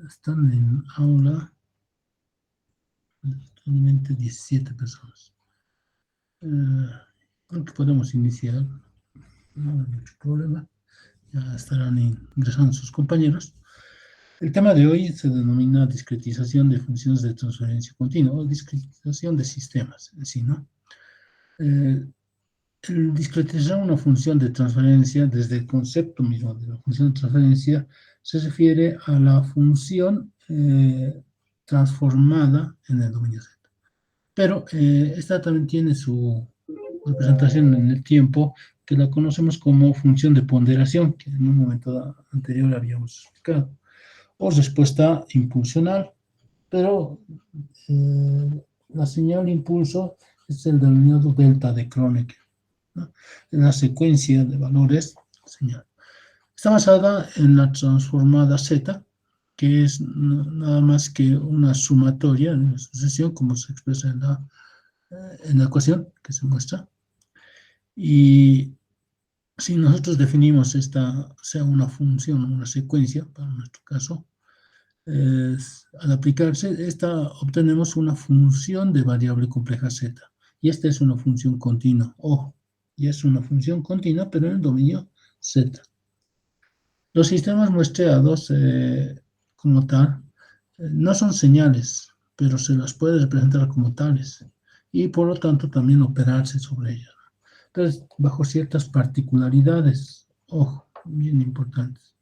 Están en aula actualmente 17 personas. Creo que podemos iniciar, no hay mucho problema. Ya estarán ingresando sus compañeros. El tema de hoy se denomina discretización de funciones de transferencia continua o discretización de sistemas en sí, ¿no? El discretizar una función de transferencia desde el concepto mismo de la función de transferencia se refiere a la función transformada en el dominio Z. Pero esta también tiene su representación en el tiempo, que la conocemos como función de ponderación, que en un momento anterior habíamos explicado, o respuesta impulsional, pero la señal impulso es el denominado delta de Kronecker, ¿no? En la secuencia de valores señal. Está basada en la transformada Z, que es nada más que una sumatoria, una sucesión, como se expresa en la ecuación que se muestra. Y si nosotros definimos esta sea una función, una secuencia, para nuestro caso, al aplicarse, obtenemos una función de variable compleja Z. Y esta es una función continua, ojo, y es una función continua, pero en el dominio Z. Los sistemas muestreados, como tal, no son señales, pero se las puede representar como tales, y por lo tanto también operarse sobre ellas. Entonces, bajo ciertas particularidades, ojo, bien importantes.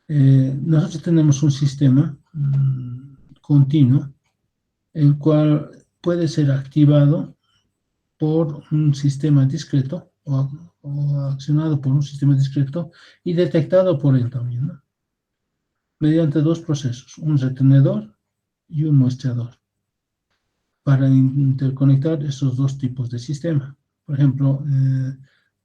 Nosotros tenemos un sistema continuo, el cual puede ser activado por un sistema discreto o accionado por un sistema discreto y detectado por él también, ¿no? Mediante dos procesos, un retenedor y un muestreador, para interconectar esos dos tipos de sistema. Por ejemplo,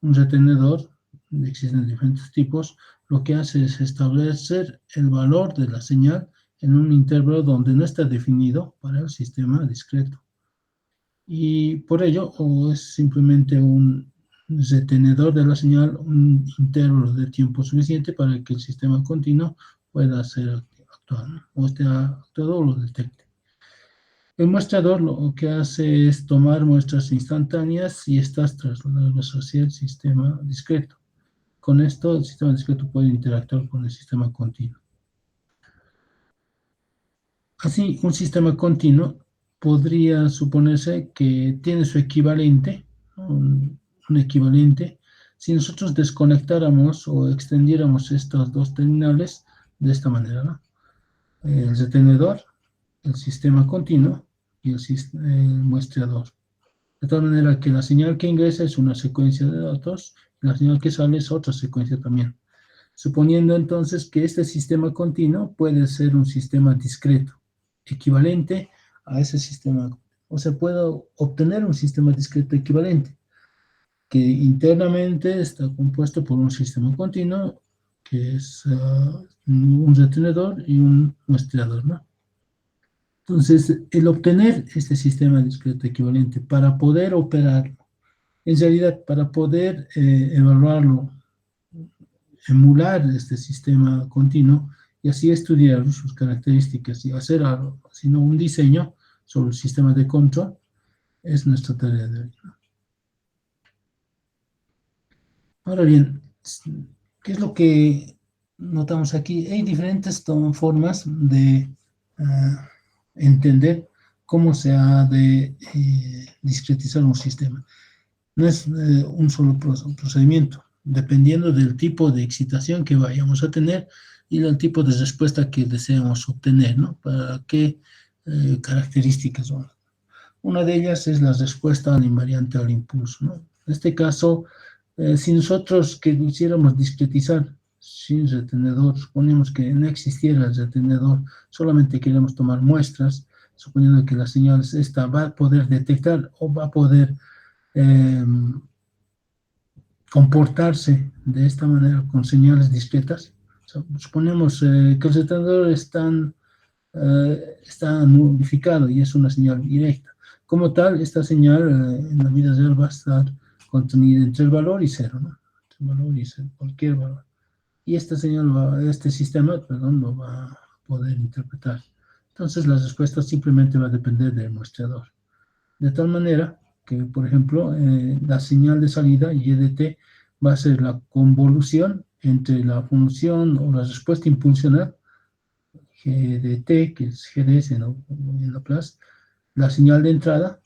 un retenedor, existen diferentes tipos, lo que hace es establecer el valor de la señal en un intervalo donde no está definido para el sistema discreto. Y por ello, o es simplemente un retenedor de la señal, un intervalo de tiempo suficiente para que el sistema continuo pueda ser actuado, ¿no? O esté actuado o lo detecte. El muestrador lo que hace es tomar muestras instantáneas y estas trasladarlas hacia el sistema discreto. Con esto, el sistema discreto puede interactuar con el sistema continuo. Así, un sistema continuo podría suponerse que tiene su equivalente, un equivalente, si nosotros desconectáramos o extendiéramos estas dos terminales de esta manera, ¿no? El retenedor, el sistema continuo y el muestreador. De tal manera que la señal que ingresa es una secuencia de datos y la señal que sale es otra secuencia también. Suponiendo entonces que este sistema continuo puede ser un sistema discreto, equivalente a ese sistema. O sea, puedo obtener un sistema discreto equivalente, que internamente está compuesto por un sistema continuo, que es un retenedor y un muestreador, ¿no? Entonces, el obtener este sistema discreto equivalente para poder operarlo, en realidad, para poder evaluarlo, emular este sistema continuo y así estudiar sus características y hacer algo, sino un diseño sobre el sistema de control, es nuestra tarea de hoy. Ahora bien, ¿qué es lo que notamos aquí? Hay diferentes formas de entender cómo se ha de discretizar un sistema. No es un solo procedimiento, dependiendo del tipo de excitación que vayamos a tener y del tipo de respuesta que deseamos obtener, ¿no? Para qué características son. Una de ellas es la respuesta al invariante al impulso, ¿no? En este caso, si nosotros quisiéramos discretizar sin retenedor, suponemos que no existiera el retenedor, solamente queremos tomar muestras, suponiendo que la señal esta va a poder detectar o va a poder comportarse de esta manera con señales discretas. O sea, suponemos que el retenedor está nulificado y es una señal directa. Como tal, esta señal en la vida real va a estar contenida entre el valor y cero, ¿no? Entre el valor y cero, cualquier valor. Y esta señal este sistema, perdón, lo va poder interpretar. Entonces, la respuesta simplemente va a depender del muestreador. De tal manera que, por ejemplo, la señal de salida, y de t, va a ser la convolución entre la función o la respuesta impulsional, G de t, que es G de S, ¿no?, en Laplace, la señal de entrada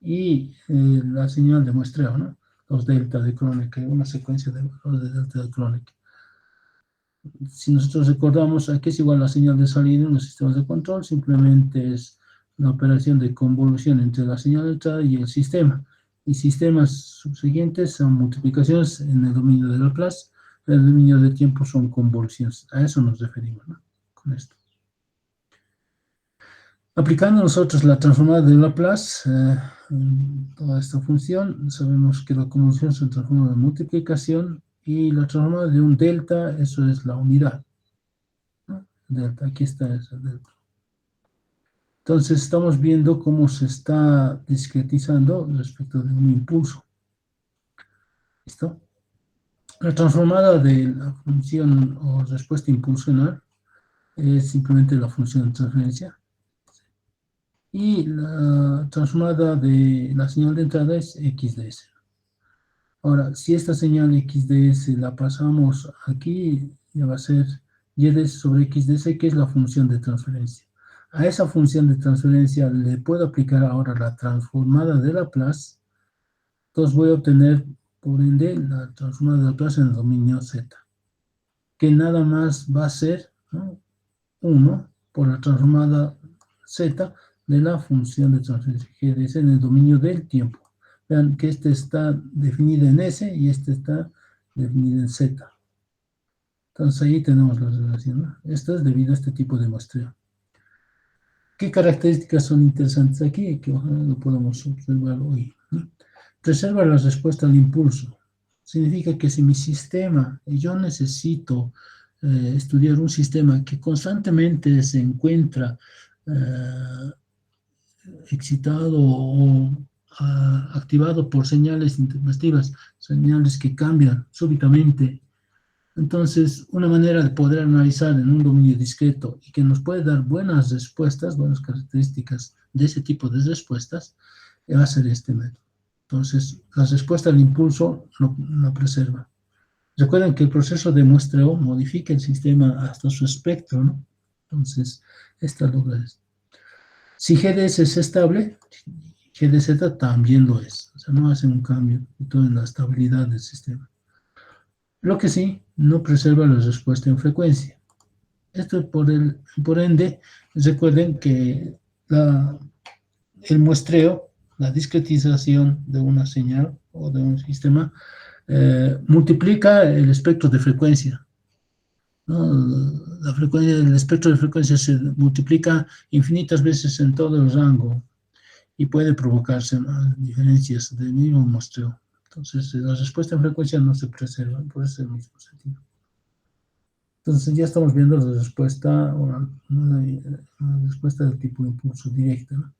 y la señal de muestreo, ¿no?, los delta de Kronecker, una secuencia de valores de delta de Kronecker. Si nosotros recordamos a qué es igual la señal de salida en los sistemas de control, simplemente es la operación de convolución entre la señal de entrada y el sistema. Y sistemas subsiguientes son multiplicaciones en el dominio de Laplace, en el dominio de tiempo son convoluciones. A eso nos referimos, ¿no?, con esto. Aplicando nosotros la transformada de Laplace, toda esta función, sabemos que la convolución se transforma en multiplicación y la transformada de un delta, eso es la unidad, ¿no? Delta, aquí está ese delta. Entonces estamos viendo cómo se está discretizando respecto de un impulso. ¿Listo? La transformada de la función o respuesta impulsional es simplemente la función de transferencia. Y la transformada de la señal de entrada es x de s. Ahora, si esta señal x de s la pasamos aquí, ya va a ser y de s sobre x de s, que es la función de transferencia. A esa función de transferencia le puedo aplicar ahora la transformada de Laplace. Entonces voy a obtener, por ende, la transformada de Laplace en el dominio z, que nada más va a ser, ¿no?, 1 por la transformada z de la función de transferencia g de s en el dominio del tiempo. Vean que este está definido en S y este está definido en Z. Entonces ahí tenemos la relación, ¿no? Esto es debido a este tipo de muestreo. ¿Qué características son interesantes aquí? Que ojalá lo podamos observar hoy, ¿no? Preserva la respuesta al impulso. Significa que si mi sistema, y yo necesito estudiar un sistema que constantemente se encuentra excitado o activado por señales intempestivas, señales que cambian súbitamente. Entonces, una manera de poder analizar en un dominio discreto y que nos puede dar buenas respuestas, buenas características de ese tipo de respuestas, va a ser este método. Entonces, la respuesta al impulso lo preserva. Recuerden que el proceso de muestreo modifica el sistema hasta su espectro, ¿no? Entonces, esta logra esto. Si GDS es estable, GDZ también lo es. O sea, no hace un cambio en la estabilidad del sistema. Lo que sí, no preserva la respuesta en frecuencia. Esto por ende, recuerden que el muestreo, la discretización de una señal o de un sistema, multiplica el espectro de frecuencia, ¿no? La frecuencia, el espectro de frecuencia se multiplica infinitas veces en todo el rango y puede provocarse, ¿no?, diferencias del mismo muestreo. Entonces, la respuesta en frecuencia no se preserva por ese mismo sentido. Entonces, ya estamos viendo la respuesta, una respuesta del tipo impulso directo, ¿no?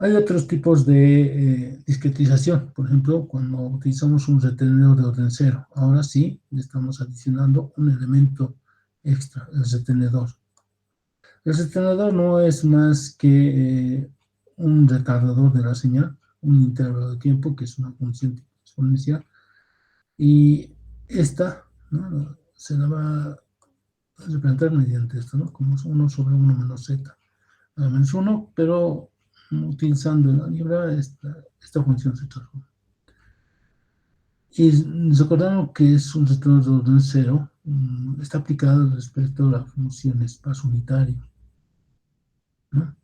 Hay otros tipos de discretización, por ejemplo, cuando utilizamos un retenedor de orden cero. Ahora sí, le estamos adicionando un elemento extra, el retenedor. El retenedor no es más que un retardador de la señal, un intervalo de tiempo, que es una función exponencial, y esta, ¿no?, se la va a representar mediante esto, ¿no?, como 1 sobre 1 menos z, a menos 1, pero utilizando el álgebra, esta función se transforma. Y recordando que es un retorno de orden cero, está aplicado respecto a la función espacio unitario, ¿no?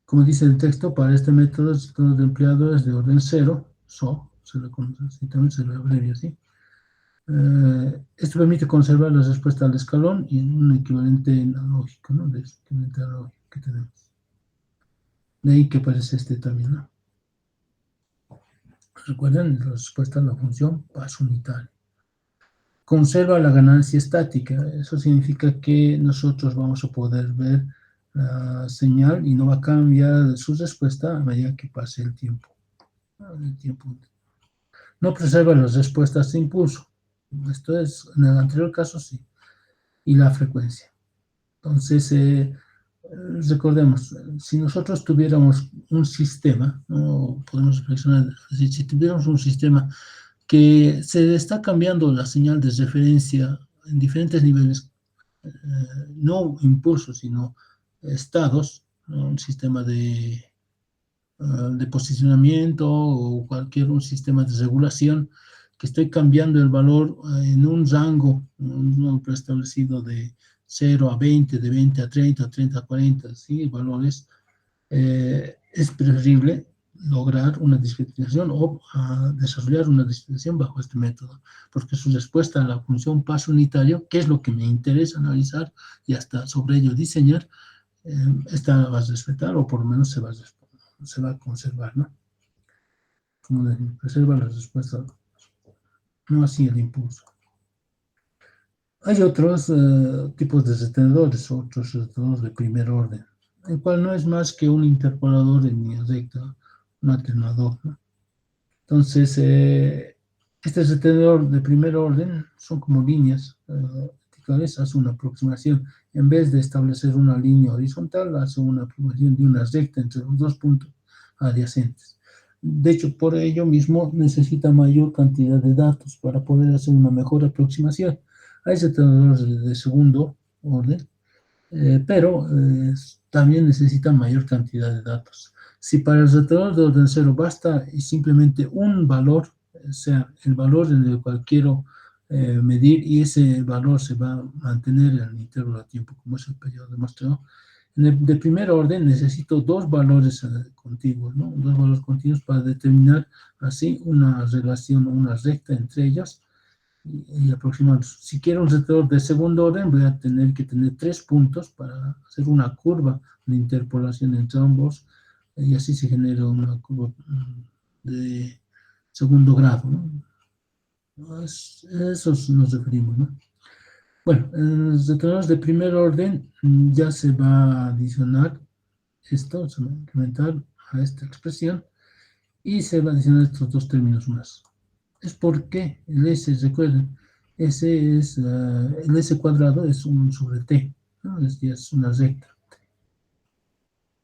Como dice el texto, para este método el retorno de empleado es de orden cero, SO, se lo conoce así, también se lo abrevia así. Esto permite conservar la respuesta al escalón y en un equivalente analógico, ¿no?, de equivalente analógico que tenemos. De ahí que aparece este también, ¿no? Recuerden, la respuesta a la función paso unitario. Conserva la ganancia estática. Eso significa que nosotros vamos a poder ver la señal y no va a cambiar su respuesta a medida que pase el tiempo. No preserva las respuestas de impulso. Esto es, en el anterior caso sí. Y la frecuencia. Entonces, recordemos, si nosotros tuviéramos un sistema, ¿no? Podemos reflexionar, si tuviéramos un sistema que se está cambiando la señal de referencia en diferentes niveles, no impulsos, sino estados, ¿no? Un sistema de posicionamiento o cualquier un sistema de regulación que esté cambiando el valor en un rango, un preestablecido de 0 a 20, de 20 a 30, 30 a 40, ¿sí? Valores, es preferible lograr una discretización o desarrollar una discretización bajo este método, porque su respuesta a la función paso unitario, que es lo que me interesa analizar y hasta sobre ello diseñar, esta la vas a respetar o por lo menos se va a conservar, ¿no? Como decir, preserva la respuesta, no así el impulso. Hay otros tipos de retenedores, otros retenedores de primer orden, el cual no es más que un interpolador en línea recta, un atenuador, ¿no? Entonces, este retenedor de primer orden son como líneas verticales, hace una aproximación. En vez de establecer una línea horizontal, hace una aproximación de una recta entre los dos puntos adyacentes. De hecho, por ello mismo necesita mayor cantidad de datos para poder hacer una mejor aproximación. Hay retenedores de segundo orden, pero también necesita mayor cantidad de datos. Si para el retenedor de orden cero basta y simplemente un valor, o sea, el valor en el cual quiero medir y ese valor se va a mantener en el intervalo de tiempo, como es el periodo de muestreo, en el de primer orden necesito dos valores contiguos, ¿no? Dos valores continuos para determinar así una relación, una recta entre ellas y aproximar. Si quiero un retenedor de segundo orden, voy a tener que tener 3 puntos para hacer una curva de interpolación entre ambos y así se genera una curva de segundo grado, ¿no? Eso nos referimos, ¿no? Bueno, en los retenedores de primer orden ya se va a adicionar esto, se va a incrementar a esta expresión y se va a adicionar estos dos términos más. Es porque el S, recuerden, el S cuadrado es un sobre T, ¿no? Es una recta.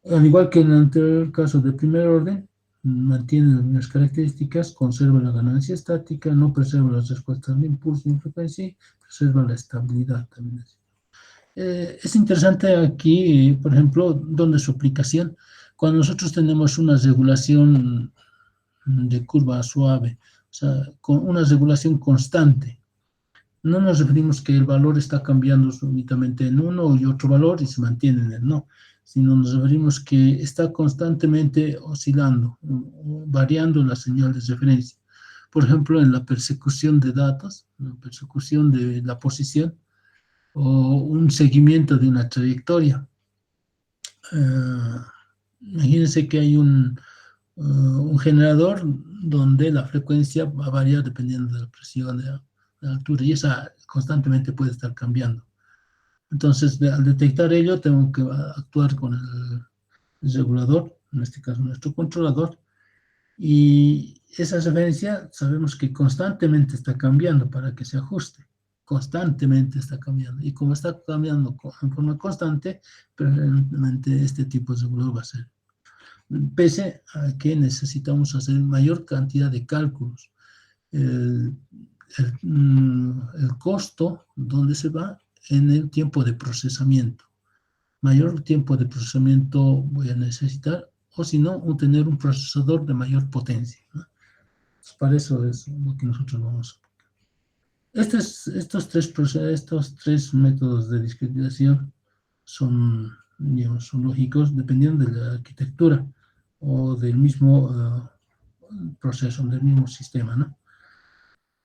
Al igual que en el anterior caso de primer orden, mantiene las características, conserva la ganancia estática, no preserva las respuestas de impulso y frecuencia, preserva la estabilidad también. Es interesante aquí, por ejemplo, donde su aplicación, cuando nosotros tenemos una regulación de curva suave, o sea, con una regulación constante. No nos referimos que el valor está cambiando súbitamente en uno y otro valor y se mantiene en el no, sino nos referimos que está constantemente oscilando, variando la señal de referencia. Por ejemplo, en la persecución de datos, la persecución de la posición o un seguimiento de una trayectoria. Uh, Imagínense que hay un generador donde la frecuencia va a variar dependiendo de la presión, de la altura, y esa constantemente puede estar cambiando. Entonces, al detectar ello, tengo que actuar con el regulador, en este caso nuestro controlador, y esa referencia sabemos que constantemente está cambiando para que se ajuste. Constantemente está cambiando. Y como está cambiando en forma constante, preferentemente este tipo de regulador va a ser, pese a que necesitamos hacer mayor cantidad de cálculos. El, el costo, ¿dónde se va? En el tiempo de procesamiento. Mayor tiempo de procesamiento voy a necesitar, o si no, tener un procesador de mayor potencia, ¿no? Pues para eso es lo que nosotros vamos a... Estos tres métodos de discretización son, digamos, son lógicos dependiendo de la arquitectura o del mismo proceso, del mismo sistema, ¿no?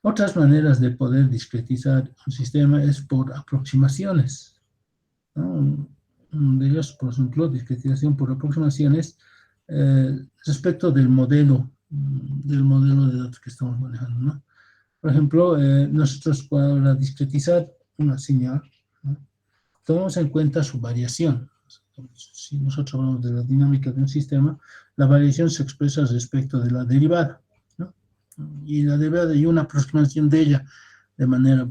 Otras maneras de poder discretizar un sistema es por aproximaciones, ¿no? De ellos, por ejemplo, discretización por aproximaciones respecto del modelo de datos que estamos manejando, ¿no? Por ejemplo, nosotros para discretizar una señal, ¿no? Tomamos en cuenta su variación. Si nosotros hablamos de la dinámica de un sistema, la variación se expresa respecto de la derivada, ¿no? Y la derivada y una aproximación de ella de manera,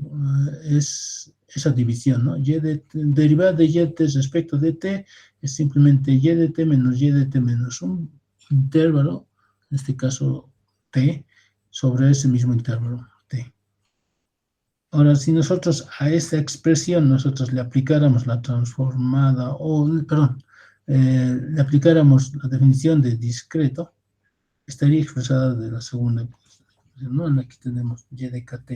esa división, ¿no? Derivada de y t respecto de t es simplemente y de t menos y de t menos un intervalo, en este caso t, sobre ese mismo intervalo t. Ahora, si nosotros a esta expresión nosotros le aplicáramos la transformada, o, perdón, le aplicáramos la definición de discreto, estaría expresada de la segunda posición, ¿no? Aquí tenemos y de kt.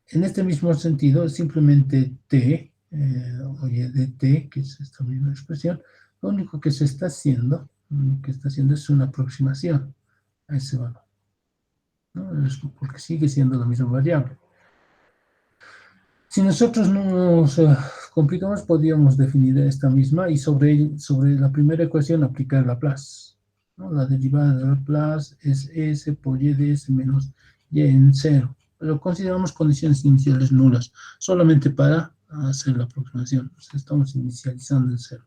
En este mismo sentido, simplemente t, o y de t, que es esta misma expresión, lo único que se está haciendo, es una aproximación a ese valor, ¿no? Porque sigue siendo la misma variable. Si nosotros nos complicamos, podríamos definir esta misma y sobre la primera ecuación aplicar Laplace, ¿no? La derivada de Laplace es s por y de s menos y en cero. Pero consideramos condiciones iniciales nulas, solamente para hacer la aproximación. Entonces, estamos inicializando en cero.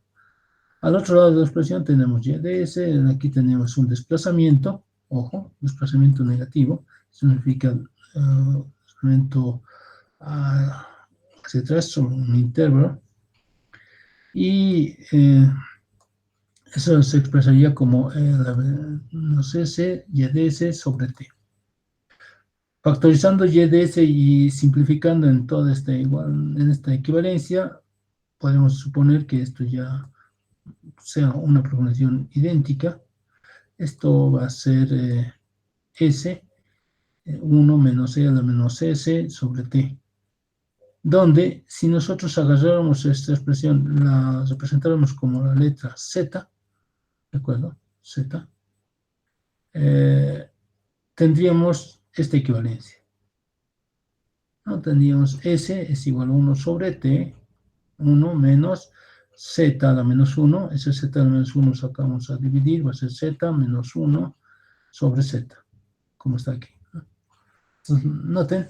Al otro lado de la expresión tenemos y de s, aquí tenemos un desplazamiento, ojo, desplazamiento negativo, significa desplazamiento hacia atrás sobre un intervalo, y eso se expresaría como no sé, c y de s sobre t. Factorizando y de s y simplificando en toda en esta equivalencia, podemos suponer que esto ya sea una aproximación idéntica. Esto va a ser s, 1 menos e a la menos s sobre t, donde si nosotros agarráramos esta expresión, la representáramos como la letra z, ¿de acuerdo? Z, tendríamos esta equivalencia, ¿no? Tendríamos S es igual a 1 sobre T, 1 menos Z a la menos 1, ese Z a la menos 1 sacamos a dividir, va a ser Z menos 1 sobre Z, como está aquí, ¿no? Entonces, noten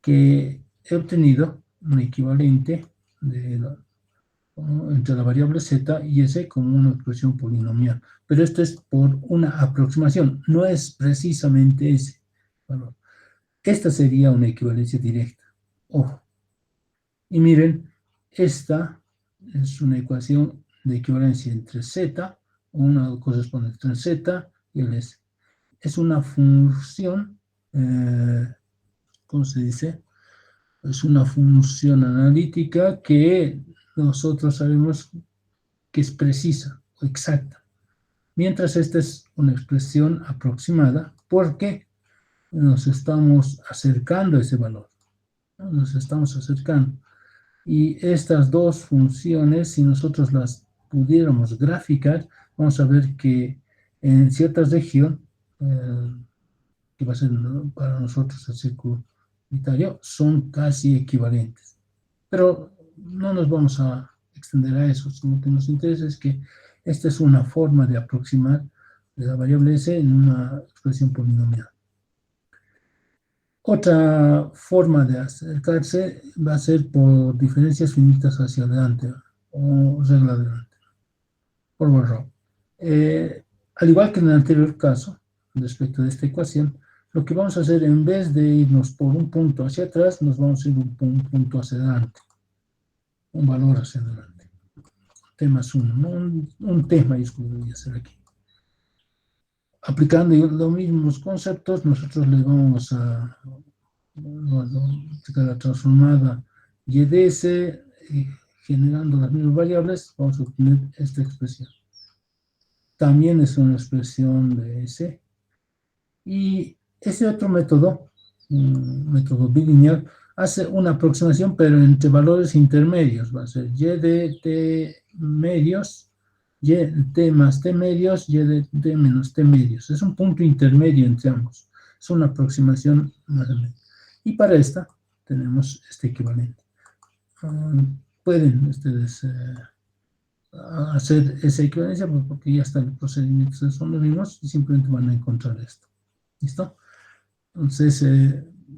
que he obtenido un equivalente entre la variable z y s como una expresión polinomial. Pero esto es por una aproximación, no es precisamente ese valor. Esta sería una equivalencia directa. Ojo. Y miren, esta es una ecuación de equivalencia entre z, una correspondiente entre z y el s. Es una función, ¿cómo se dice? Es una función analítica que nosotros sabemos que es precisa o exacta, mientras esta es una expresión aproximada porque nos estamos acercando a ese valor, ¿no? Nos estamos acercando. Y estas dos funciones, si nosotros las pudiéramos graficar, vamos a ver que en cierta región, que va a ser, ¿no?, para nosotros el círculo unitario, son casi equivalentes. Pero no nos vamos a extender a eso, sino que nos interesa es que esta es una forma de aproximar la variable s en una expresión polinomial. Otra forma de acercarse va a ser por diferencias finitas hacia adelante, o regla de adelante, por Borrow. Al igual que en el anterior caso, respecto de esta ecuación, lo que vamos a hacer, en vez de irnos por un punto hacia atrás, nos vamos a ir por un punto hacia adelante, un valor hacia adelante. T más 1, ¿no? Un T mayúsculo voy a hacer aquí. Aplicando los mismos conceptos, nosotros le vamos a la transformada y de s, generando las mismas variables, vamos a obtener esta expresión. También es una expresión de s. Y ese otro método, método bilineal, hace una aproximación, pero entre valores intermedios. Va a ser y de t medios, y t más t medios, y de t menos t medios. Es un punto intermedio entre ambos. Es una aproximación más o menos. Y para esta tenemos este equivalente. Pueden ustedes hacer esa equivalencia porque ya están los procedimientos, son los mismos y simplemente van a encontrar esto. ¿Listo? Entonces,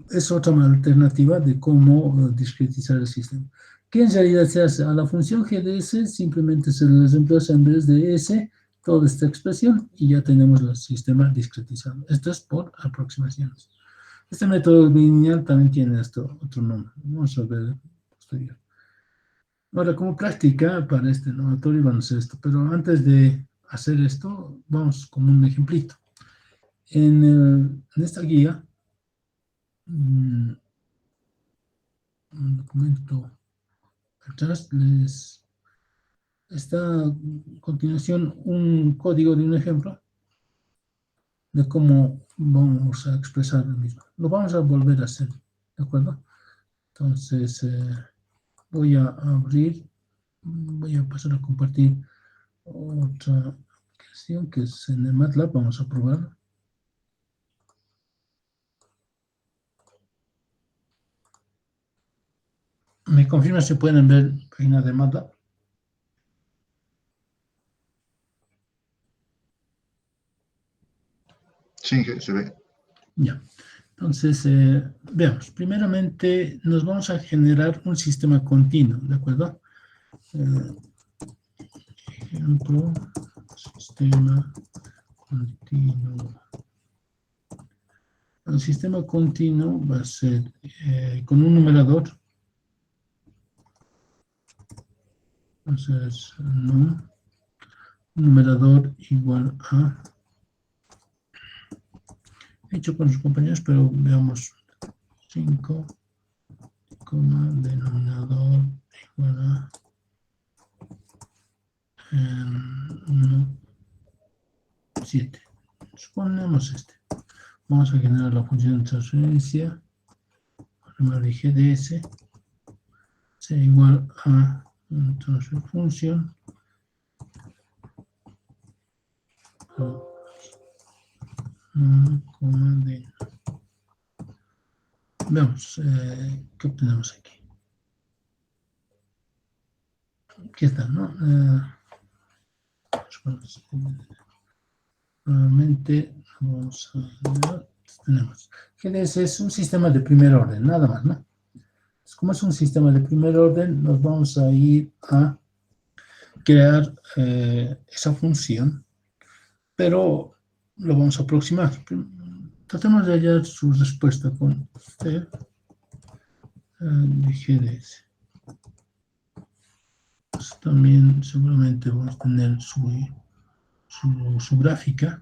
es otra alternativa de cómo discretizar el sistema. ¿Qué en realidad se hace? A la función g de s simplemente se le reemplaza en vez de s toda esta expresión y ya tenemos el sistema discretizado. Esto es por aproximaciones. Este método lineal también tiene esto, otro nombre. Vamos a ver posterior. Ahora, como práctica para este laboratorio vamos a hacer esto, pero antes de hacer esto, vamos con un ejemplito. En esta guía, un documento atrás, les está a continuación un código de un ejemplo de cómo vamos a expresar el mismo. Lo vamos a volver a hacer, ¿de acuerdo? Entonces, voy a abrir, voy a pasar a compartir otra aplicación que es en el MATLAB, vamos a probar. ¿Me confirma si pueden ver la página de MATLAB? Sí, se ve. Ya. Entonces, veamos. Primeramente, nos vamos a generar un sistema continuo, ¿de acuerdo? Ejemplo, sistema continuo. El sistema continuo va a ser con un numerador. Entonces, un numerador igual a, hecho con los compañeros, pero veamos 5, denominador igual a 1, 7. Suponemos este. Vamos a generar la función de transferencia. Primero de GDS sea igual a transfer función de. Veamos qué obtenemos aquí. Aquí está, ¿no? Nuevamente vamos a ver. Tenemos. GDS es un sistema de primer orden, nada más, ¿no? Como es un sistema de primer orden, nos vamos a ir a crear esa función, pero lo vamos a aproximar. Tratemos de hallar su respuesta con C de GDS. Pues también seguramente vamos a tener su gráfica.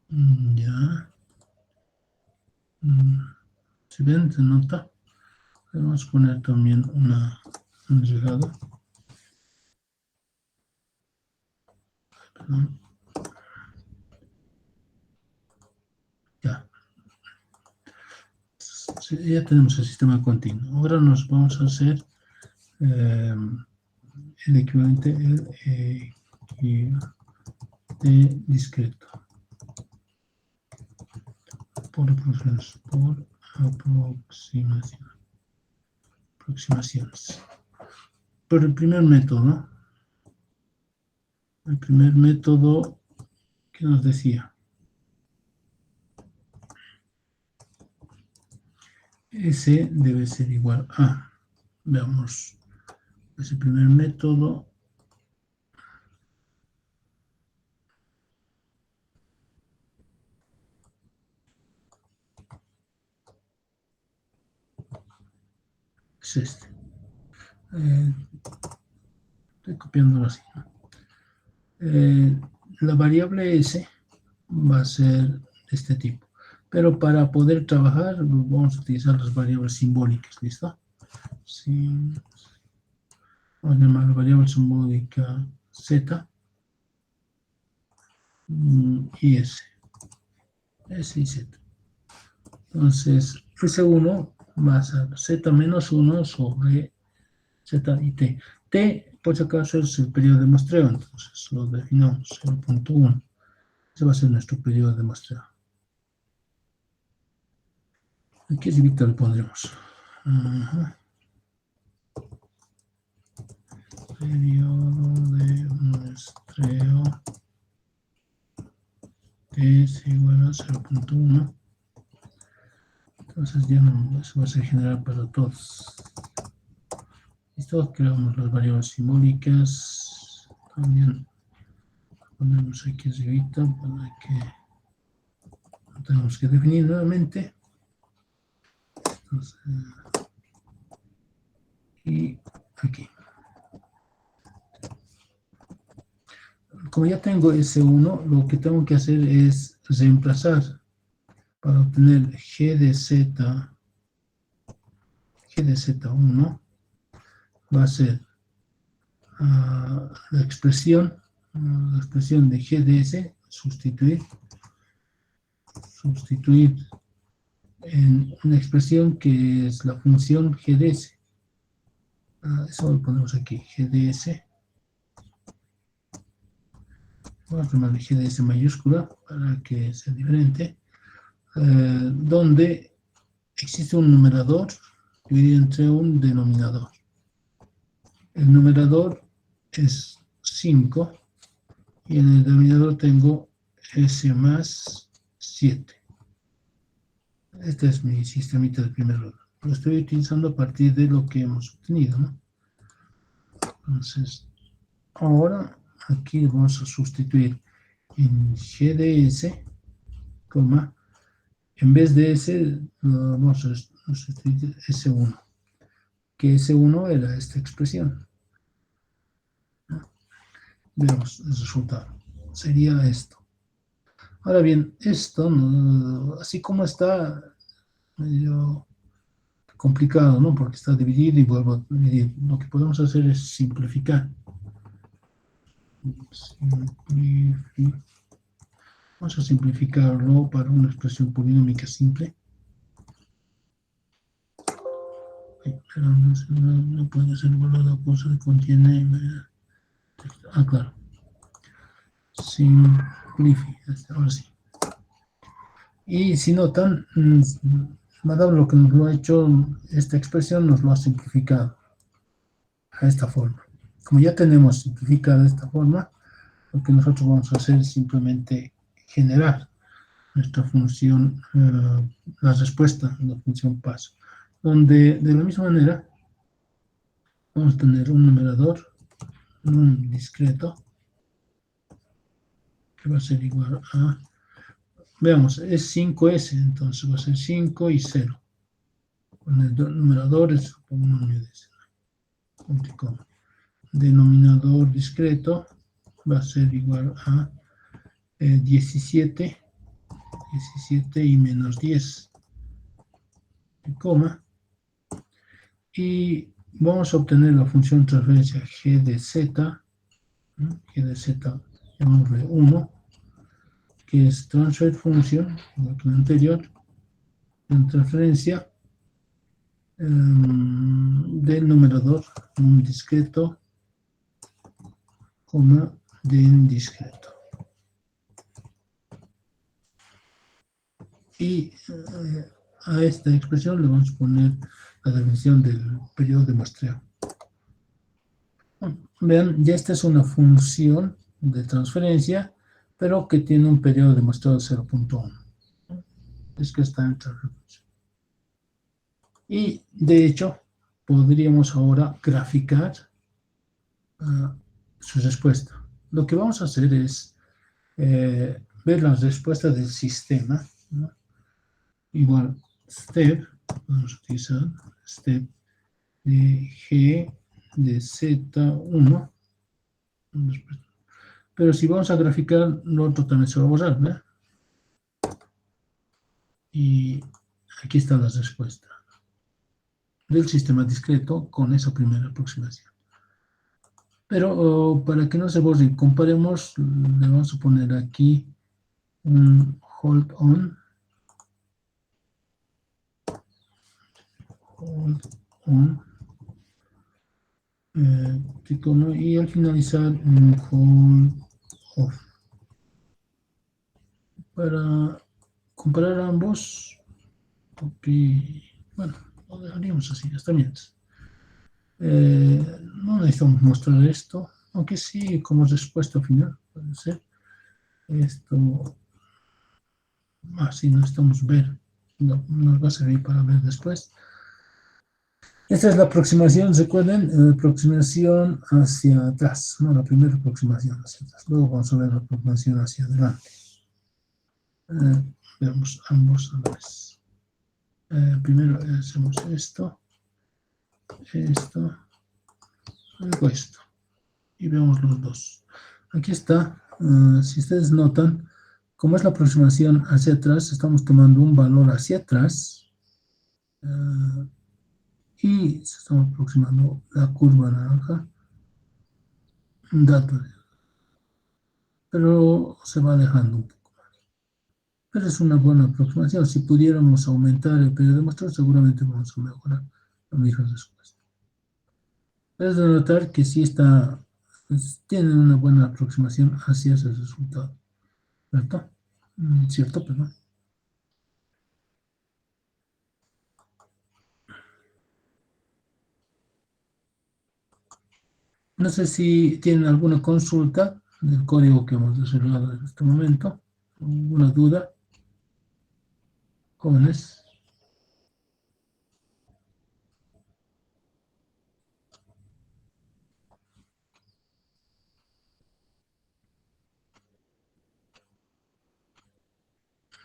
Ya. Si ven, se nota. Vamos a poner también un llegado. Perdón. Ya. Sí, ya tenemos el sistema continuo. Ahora nos vamos a hacer el equivalente de discreto por aproximaciones. Por el primer método, que nos decía, S debe ser igual a, veamos, ese primer método es este. Estoy copiándolo así, ¿no? La variable S va a ser de este tipo. Pero para poder trabajar vamos a utilizar las variables simbólicas, ¿listo? Sí. Vamos a llamar la variable simbólica Z y S. S y Z. Entonces, S1 va a ser Z menos 1 sobre Z y T. T, por si acaso, es el periodo de muestreo, entonces lo definamos 0.1. Ese va a ser nuestro periodo de muestreo. Aquí es Víctor le pondremos. Periodo de muestreo T es igual a 0.1. Entonces ya no, eso va a ser general para todos. Listo, creamos las variables simbólicas. También Ponemos aquí arribita para que no tenemos que definir nuevamente. Entonces, y aquí. Como ya tengo S1, lo que tengo que hacer es reemplazar para obtener G de Z1 va a ser la expresión de G de S, sustituir en una expresión que es la función G de S. Eso lo ponemos aquí, G de S. Voy a ponerle G de S mayúscula para que sea diferente. Donde existe un numerador dividido entre un denominador. El numerador es 5 y en el denominador tengo S más 7. Este es mi sistemita de primer orden. Lo estoy utilizando a partir de lo que hemos obtenido, ¿no? Entonces, ahora aquí vamos a sustituir en G de S, coma, en vez de S, vamos a sustituir S1, que S1 era esta expresión. Veamos el resultado. Sería esto. Ahora bien, esto, así como está medio complicado, ¿no? Porque está dividido y vuelvo a dividir. Lo que podemos hacer es simplificar. Vamos a simplificarlo para una expresión polinómica simple. Pero no puede ser igual a cosa que contiene texto. Claro. Simplifica. Ahora sí. Y si notan, Madame lo que nos lo ha hecho, esta expresión nos lo ha simplificado a esta forma. Como ya tenemos simplificada esta forma, lo que nosotros vamos a hacer es simplemente generar nuestra función, la respuesta de la función paso, donde de la misma manera vamos a tener un numerador, un discreto, que va a ser igual a, veamos, es 5S, entonces va a ser 5 y 0. Con el numerador es un punto y coma. Denominador discreto va a ser igual a 17 y menos 10, coma, y vamos a obtener la función transferencia G de Z, llamémosle 1, que es transfer function, igual que la anterior, en transferencia del numerador, un discreto, coma, de un discreto. Y a esta expresión le vamos a poner la definición del periodo de muestreo. Vean, ya esta es una función de transferencia, pero que tiene un periodo de muestreo de 0.1. Es que está entre referencia. Y de hecho, podríamos ahora graficar su respuesta. Lo que vamos a hacer es ver las respuestas del sistema, ¿no? Igual step, vamos a utilizar step de G de Z1, pero si vamos a graficar, lo otro también se va a borrar, ¿verdad? Y aquí está la respuesta del sistema discreto con esa primera aproximación. Pero para que no se borre, comparemos, le vamos a poner aquí un hold on, y al finalizar un hold off. Para comparar ambos, bueno, lo dejaríamos así, hasta mientras. No necesitamos mostrar esto, aunque sí como respuesta final puede ser. Esto, así necesitamos ver, nos va a servir para ver después. Esta es la aproximación, recuerden, aproximación hacia atrás, ¿no? La primera aproximación hacia atrás. Luego vamos a ver la aproximación hacia adelante. Veamos ambos a la vez. Primero hacemos esto, luego esto. Y vemos los dos. Aquí está, si ustedes notan, como es la aproximación hacia atrás, estamos tomando un valor hacia atrás y se está aproximando la curva naranja, un dato, pero se va alejando un poco más. Pero es una buena aproximación. Si pudiéramos aumentar el periodo de muestreo, seguramente vamos a mejorar la misma respuesta. Es de notar que sí está, pues, tienen una buena aproximación hacia ese resultado, ¿cierto? Cierto, perdón. No sé si tienen alguna consulta del código que hemos desarrollado en este momento, alguna duda, jóvenes.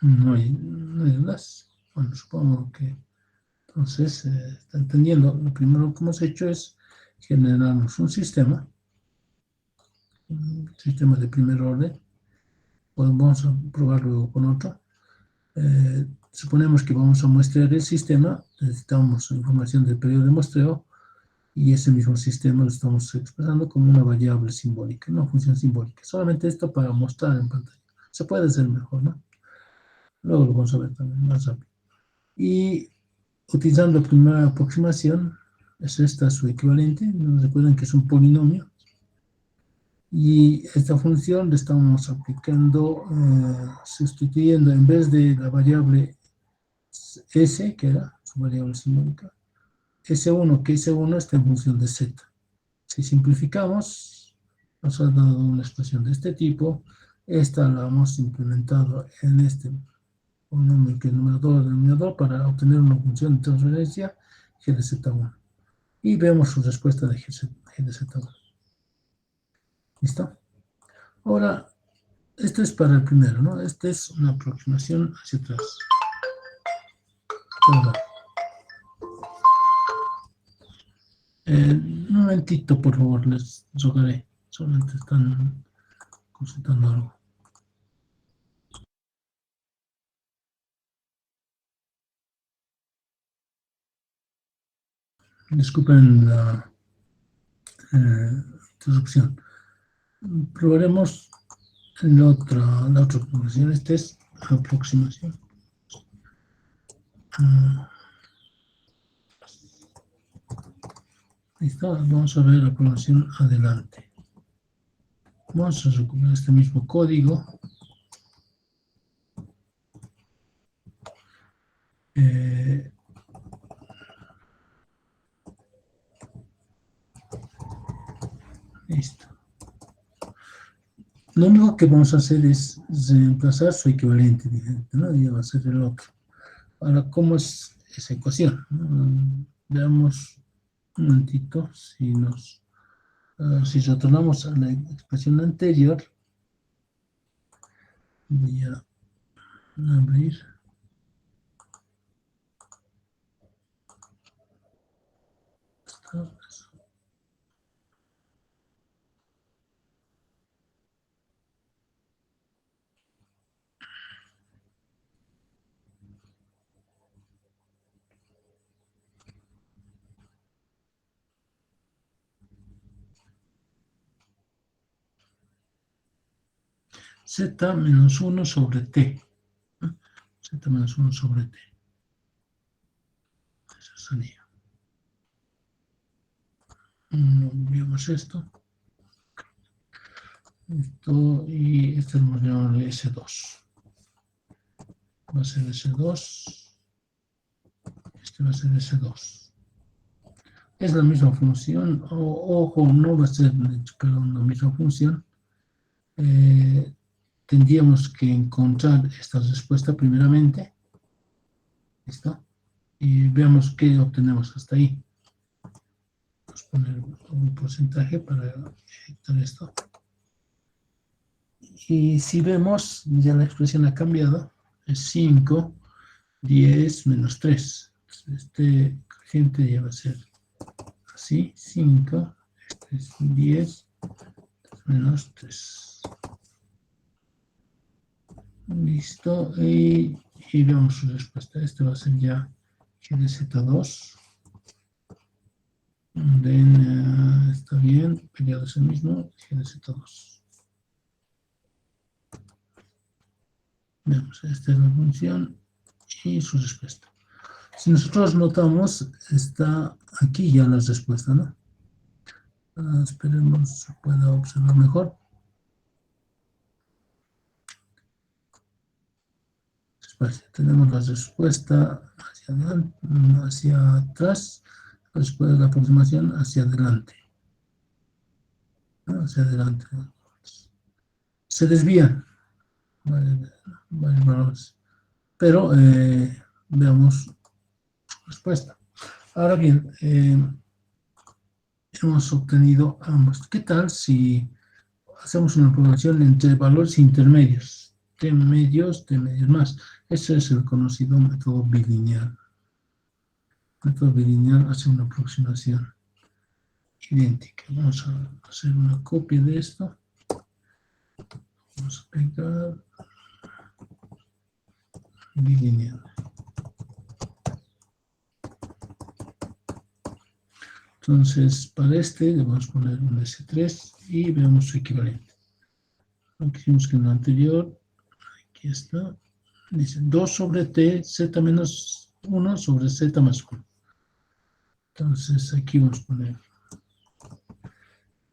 No hay dudas. Bueno, supongo que entonces está entendiendo. Lo primero que hemos hecho es generarnos un sistema de primer orden. Pues vamos a probarlo con otro. Suponemos que vamos a muestrear el sistema, necesitamos información del periodo de muestreo y ese mismo sistema lo estamos expresando como una variable simbólica, una función simbólica. Solamente esto para mostrar en pantalla. Se puede hacer mejor, ¿no? Luego lo vamos a ver también más rápido. Y utilizando la primera aproximación, es esta su equivalente. Nos recuerden que es un polinomio. Y esta función le estamos aplicando, sustituyendo en vez de la variable S, que era su variable simbólica, S1, que S1 está en función de Z. Si simplificamos, nos ha dado una expresión de este tipo. Esta la hemos implementado en este número que es el numerador del denominador para obtener una función de transferencia G de Z1. Y vemos su respuesta de G de Z1. ¿Listo? Ahora, esto es para el primero, ¿no? Esta es una aproximación hacia atrás. Perdón. Un momentito, por favor, les rogaré. Solamente están consultando algo. Disculpen la interrupción. Probaremos la otra aproximación. Esta es aproximación. ¿Listo? Vamos a ver la aproximación adelante. Vamos a recuperar este mismo código. Listo. Lo único que vamos a hacer es reemplazar su equivalente, ¿no? Y va a ser el otro. Ahora, ¿cómo es esa ecuación? Veamos un momentito si retornamos a la expresión anterior. Voy a abrir. Z menos 1 sobre T. Z menos 1 sobre T. Eso sería. Veamos esto. Esto y este lo llamamos S2. Va a ser S2. Este va a ser S2. Es la misma función. Ojo, no va a ser la misma función. Tendríamos que encontrar esta respuesta primeramente. ¿Listo? Y veamos qué obtenemos hasta ahí. Vamos a poner un porcentaje para ejecutar esto. Y si vemos, ya la expresión ha cambiado, es 5, 10 menos 3. Este coeficiente ya va a ser así, 5, este es 10 menos 3. Listo, y veamos su respuesta. Este va a ser ya G de Z2. Está bien, periodo es el mismo, G de Z2. Veamos, esta es la función y su respuesta. Si nosotros notamos, está aquí ya la respuesta, ¿no? Esperemos se pueda observar mejor. Tenemos la respuesta hacia adelante, hacia atrás, después de la aproximación hacia adelante. ¿No? Hacia adelante. Se desvían varios valores. Pero veamos respuesta. Ahora bien, hemos obtenido ambos. ¿Qué tal si hacemos una programación entre valores intermedios? T medios más. Ese es el conocido método bilineal. El método bilineal hace una aproximación idéntica. Vamos a hacer una copia de esto. Vamos a pegar bilineal. Entonces, para este le vamos a poner un S3 y veamos su equivalente. Lo que hicimos que en lo anterior, aquí está, dice 2 sobre T, Z menos 1 sobre Z más 1. Entonces, aquí vamos a poner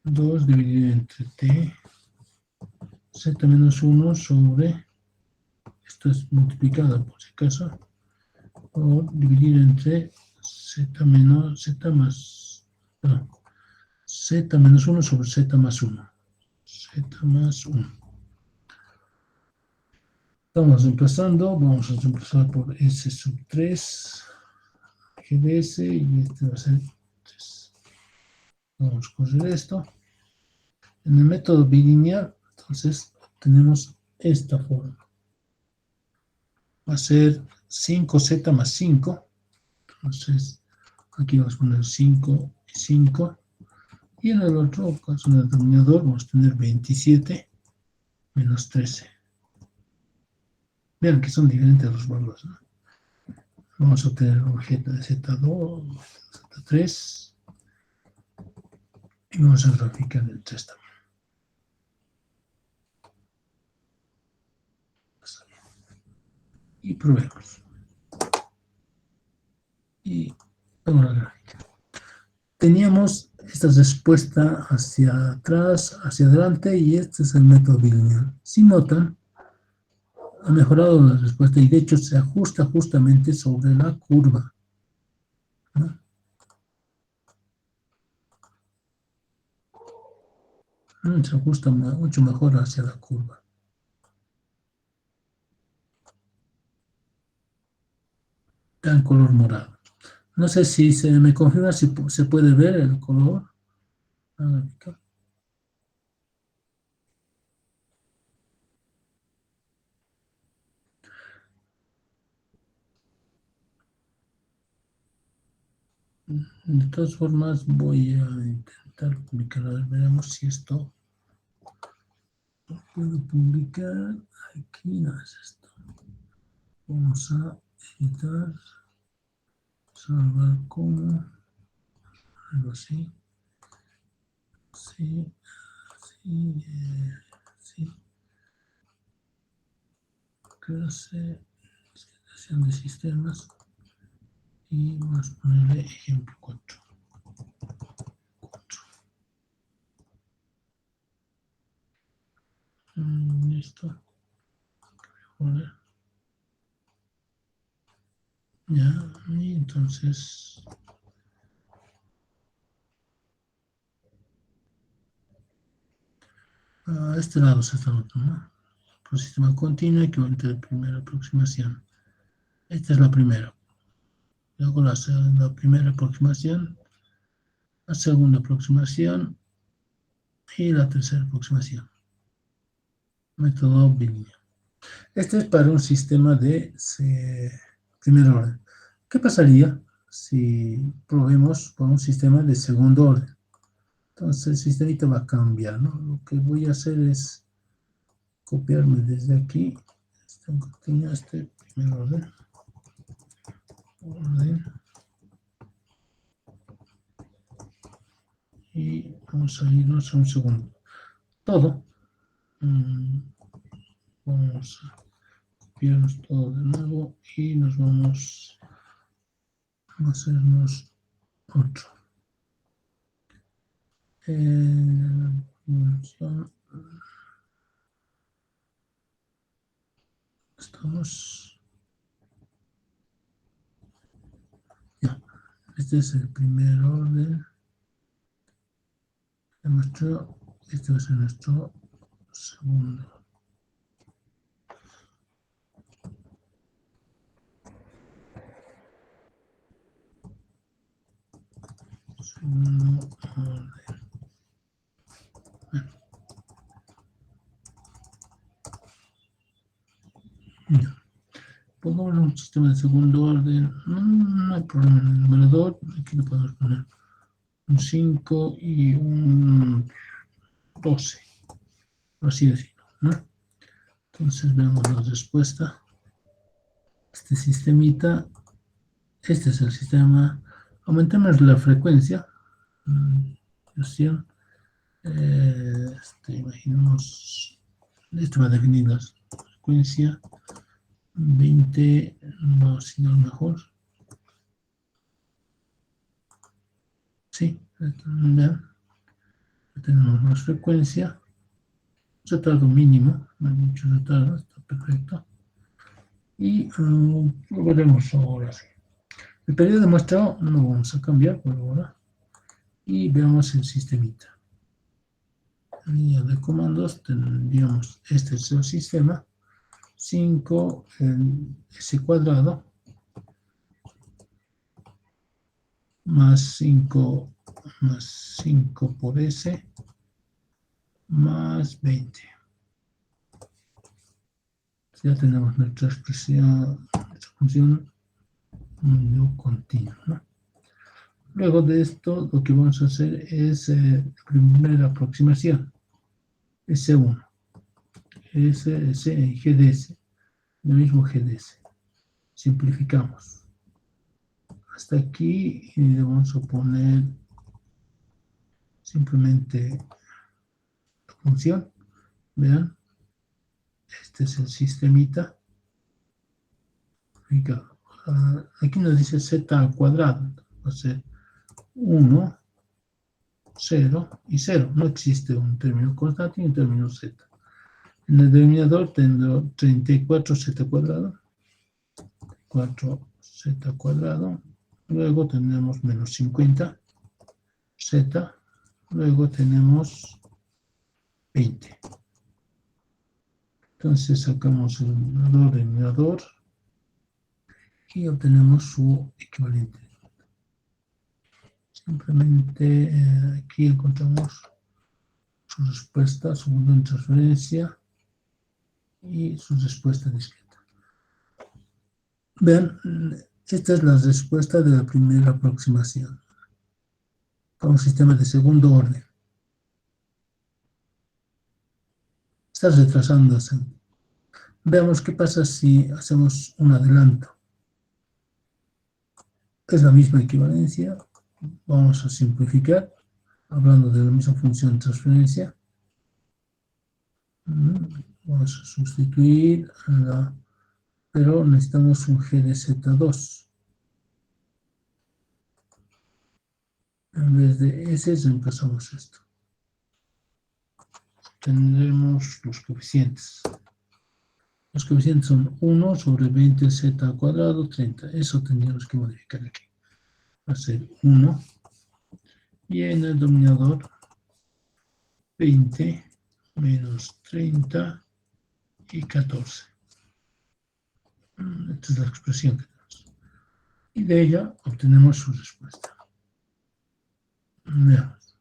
2 dividido entre T, Z menos 1 sobre, esto es multiplicado por si acaso, o dividido entre Z menos, Z más, perdón, Z menos 1 sobre Z más 1. Z más 1. Estamos empezando, vamos a empezar por S sub 3, GDS, y este va a ser 3. Vamos a correr esto. En el método bilineal, entonces, obtenemos esta forma. Va a ser 5Z más 5. Entonces, aquí vamos a poner 5 y 5. Y en el otro caso, en el denominador, vamos a tener 27 menos 13. Vean que son diferentes los valores, ¿no? Vamos a obtener un objeto de Z2, Z3. Y vamos a graficar el 3 también. Y probemos. Y vamos a la gráfica. Teníamos esta respuesta hacia atrás, hacia adelante, y este es el método bilineal. Si notan, ha mejorado la respuesta y de hecho se ajusta justamente sobre la curva, ¿no? Se ajusta mucho mejor hacia la curva. Está en color morado. No sé si se me confirma si se puede ver el color. De todas formas, voy a intentar publicar. Veremos si esto lo puedo publicar. Aquí no es esto. Vamos a editar. Salvar como. Algo así. Sí, sí, sí. Clase, administración de sistemas. Y vamos a ponerle ejemplo 4. Listo. Ya, y entonces a este lado se está notando, ¿no? Por sistema continuo equivalente a la primera aproximación. Esta es la primera. Luego la primera aproximación la segunda aproximación y la tercera aproximación. Método bilineal. Este es para un sistema de primer orden. ¿Qué pasaría si probemos por un sistema de segundo orden? Entonces el sistemita va a cambiar, ¿no? Lo que voy a hacer es copiarme desde aquí este primer orden, y vamos a irnos a un segundo. Todo. Vamos a copiarnos todo de nuevo y nos vamos a hacernos otro. Estamos. Ya. Este es el primer orden de nuestro. Este va a ser nuestro segundo. Segundo orden. Ya. Pongamos un sistema de segundo orden. No hay problema en el numerador. Aquí lo podemos poner un 5 y un 12. Así decirlo, ¿no? Entonces veamos la respuesta. Este sistemita, este es el sistema. Aumentemos la frecuencia. Imaginemos, esto va a definir la frecuencia. 20 no ha sido lo mejor. Sí, vean. Tenemos más frecuencia. Retardo mínimo, no hay mucho retardo, está perfecto. Y lo veremos ahora sí. El periodo de muestreo no lo vamos a cambiar por ahora. Y veamos el sistemita. Línea de comandos, tendríamos este es el sistema. 5 en S cuadrado más 5 por S más 20. Ya tenemos nuestra expresión, nuestra función continua, ¿no? Luego de esto, lo que vamos a hacer es la primera aproximación, S1, S y GDS, lo mismo GDS. Simplificamos. Hasta aquí y le vamos a poner simplemente la función. Vean, este es el sistemita. Aquí nos dice z al cuadrado, va a ser 1, 0 y 0. No existe un término constante y un término z. En el denominador tengo 34z cuadrado, 4z cuadrado, luego tenemos menos 50, z, luego tenemos 20. Entonces sacamos el denominador y obtenemos su equivalente. Simplemente aquí encontramos su respuesta, su mundo en transferencia y su respuesta discreta. Vean, esta es la respuesta de la primera aproximación para un sistema de segundo orden. Está retrasándose. Veamos qué pasa si hacemos un adelanto. Es la misma equivalencia. Vamos a simplificar, hablando de la misma función de transferencia. Vamos a sustituir pero necesitamos un G de Z2. En vez de S reemplazamos esto. Tendremos los coeficientes. Los coeficientes son 1 sobre 20z al cuadrado, 30. Eso tendríamos que modificar aquí. Va a ser 1. Y en el denominador, 20 menos 30 y 14. Esta es la expresión que tenemos. Y de ella obtenemos su respuesta. Veamos.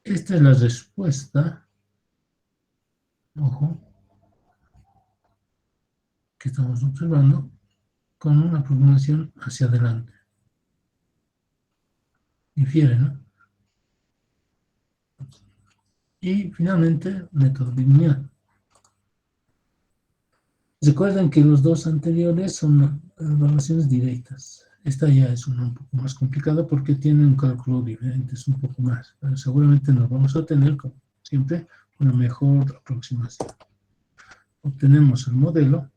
Esta es la respuesta, ojo, que estamos observando con una aproximación hacia adelante. Difiere, ¿no? Y finalmente, método bilineal. Recuerden que los dos anteriores son evaluaciones directas. Esta ya es una un poco más complicada porque tiene un cálculo diferente, es un poco más. Pero seguramente nos vamos a tener, como siempre, una mejor aproximación. Obtenemos el modelo,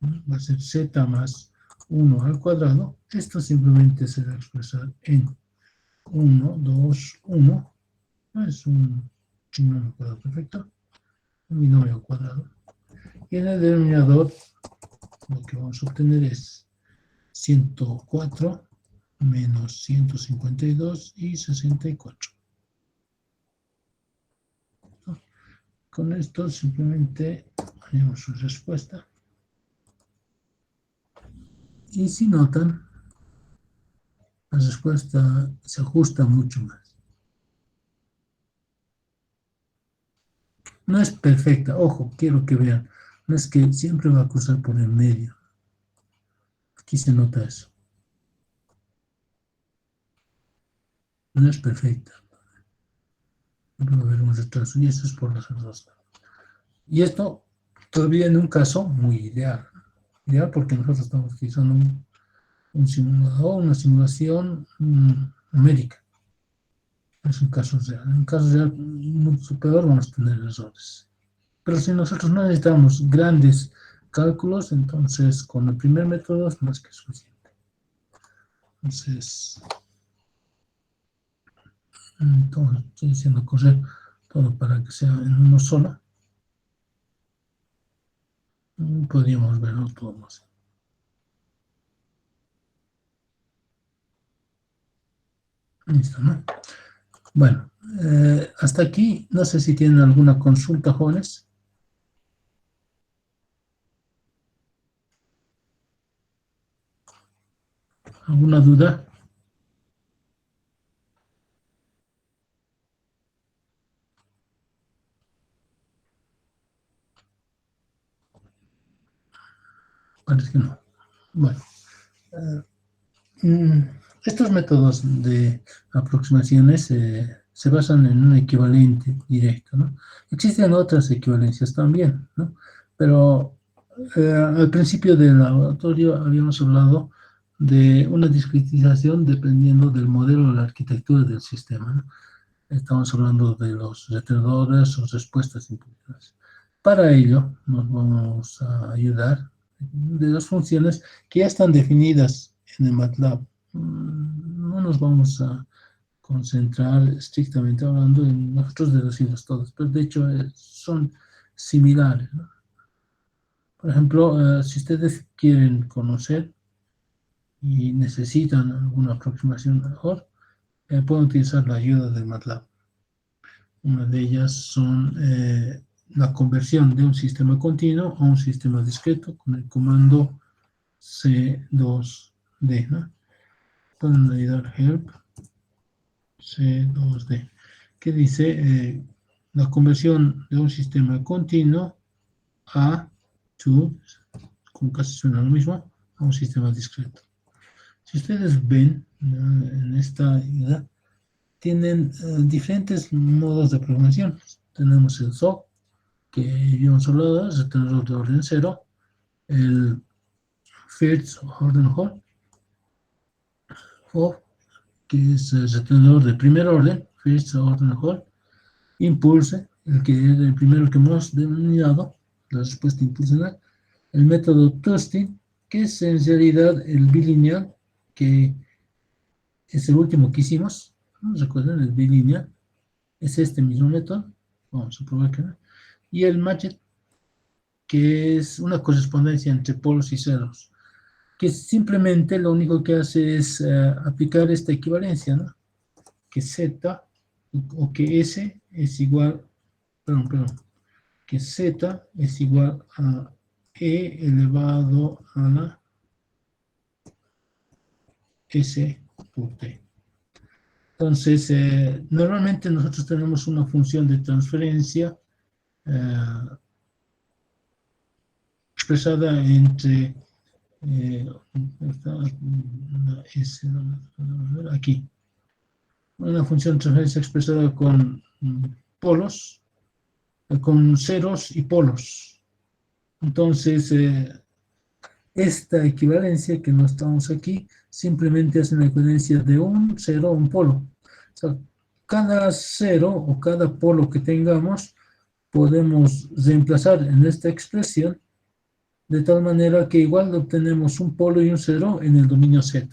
¿no? Va a ser z más 1 al cuadrado. Esto simplemente se va a expresar en 1, 2, 1. Es un binomio cuadrado perfecto, un binomio cuadrado. Y en el denominador lo que vamos a obtener es 104 menos 152 y 64. Con esto simplemente haremos su respuesta. Y si notan, la respuesta se ajusta mucho más. No es perfecta, ojo, quiero que vean. No es que siempre va a cruzar por el medio. Aquí se nota eso. No es perfecta. Va a haber un retraso y eso es por las dos. Y esto todavía en un caso muy ideal. Ideal porque nosotros estamos utilizando un simulador, una simulación numérica. Es un caso real. En un caso real mucho peor vamos a tener errores. Pero si nosotros no necesitamos grandes cálculos, entonces con el primer método es más que suficiente. Entonces estoy diciendo correr todo para que sea en uno solo. Podríamos verlo todo más. Listo, ¿no? Bueno, hasta aquí, no sé si tienen alguna consulta, jóvenes. ¿Alguna duda? Parece que no. Bueno, mm, estos métodos de aproximaciones se basan en un equivalente directo, ¿no? Existen otras equivalencias también, ¿no? Pero al principio del laboratorio habíamos hablado de una discretización dependiendo del modelo o la arquitectura del sistema, ¿no? Estamos hablando de los retenedores o respuestas impulsivas. Para ello, nos vamos a ayudar de las funciones que ya están definidas en el MATLAB. No nos vamos a concentrar estrictamente hablando en nosotros deducirlos todos, pero de hecho son similares, ¿no? Por ejemplo, si ustedes quieren conocer y necesitan alguna aproximación mejor, pueden utilizar la ayuda del MATLAB. Una de ellas son la conversión de un sistema continuo a un sistema discreto con el comando C2D, ¿no? Pueden ayudar help C2D, que dice la conversión de un sistema continuo a to, como casi suena lo mismo, a un sistema discreto. Si ustedes ven en esta ayuda, tienen diferentes modos de programación. Tenemos el SOC, que habíamos hablado, es el retenedor de orden cero, el first orden hall, que es el retenedor de primer orden, first orden hall, impulse, el que es el primero que hemos denominado, la respuesta impulsional, el método Tustin, que es en realidad el bilineal, que es el último que hicimos, ¿no? Recuerden, el bilineal es este mismo método, vamos a probar que no, y el matchet, que es una correspondencia entre polos y ceros, que simplemente lo único que hace es aplicar esta equivalencia, ¿no? Que Z o que S es igual, perdón, que Z es igual a E elevado a la S por T. Entonces, normalmente nosotros tenemos una función de transferencia expresada entre aquí, una función de transferencia expresada con polos, con ceros y polos. Entonces, esta equivalencia que no estamos aquí simplemente hace una equivalencia de un cero a un polo. O sea, cada cero o cada polo que tengamos podemos reemplazar en esta expresión de tal manera que igual obtenemos un polo y un cero en el dominio Z.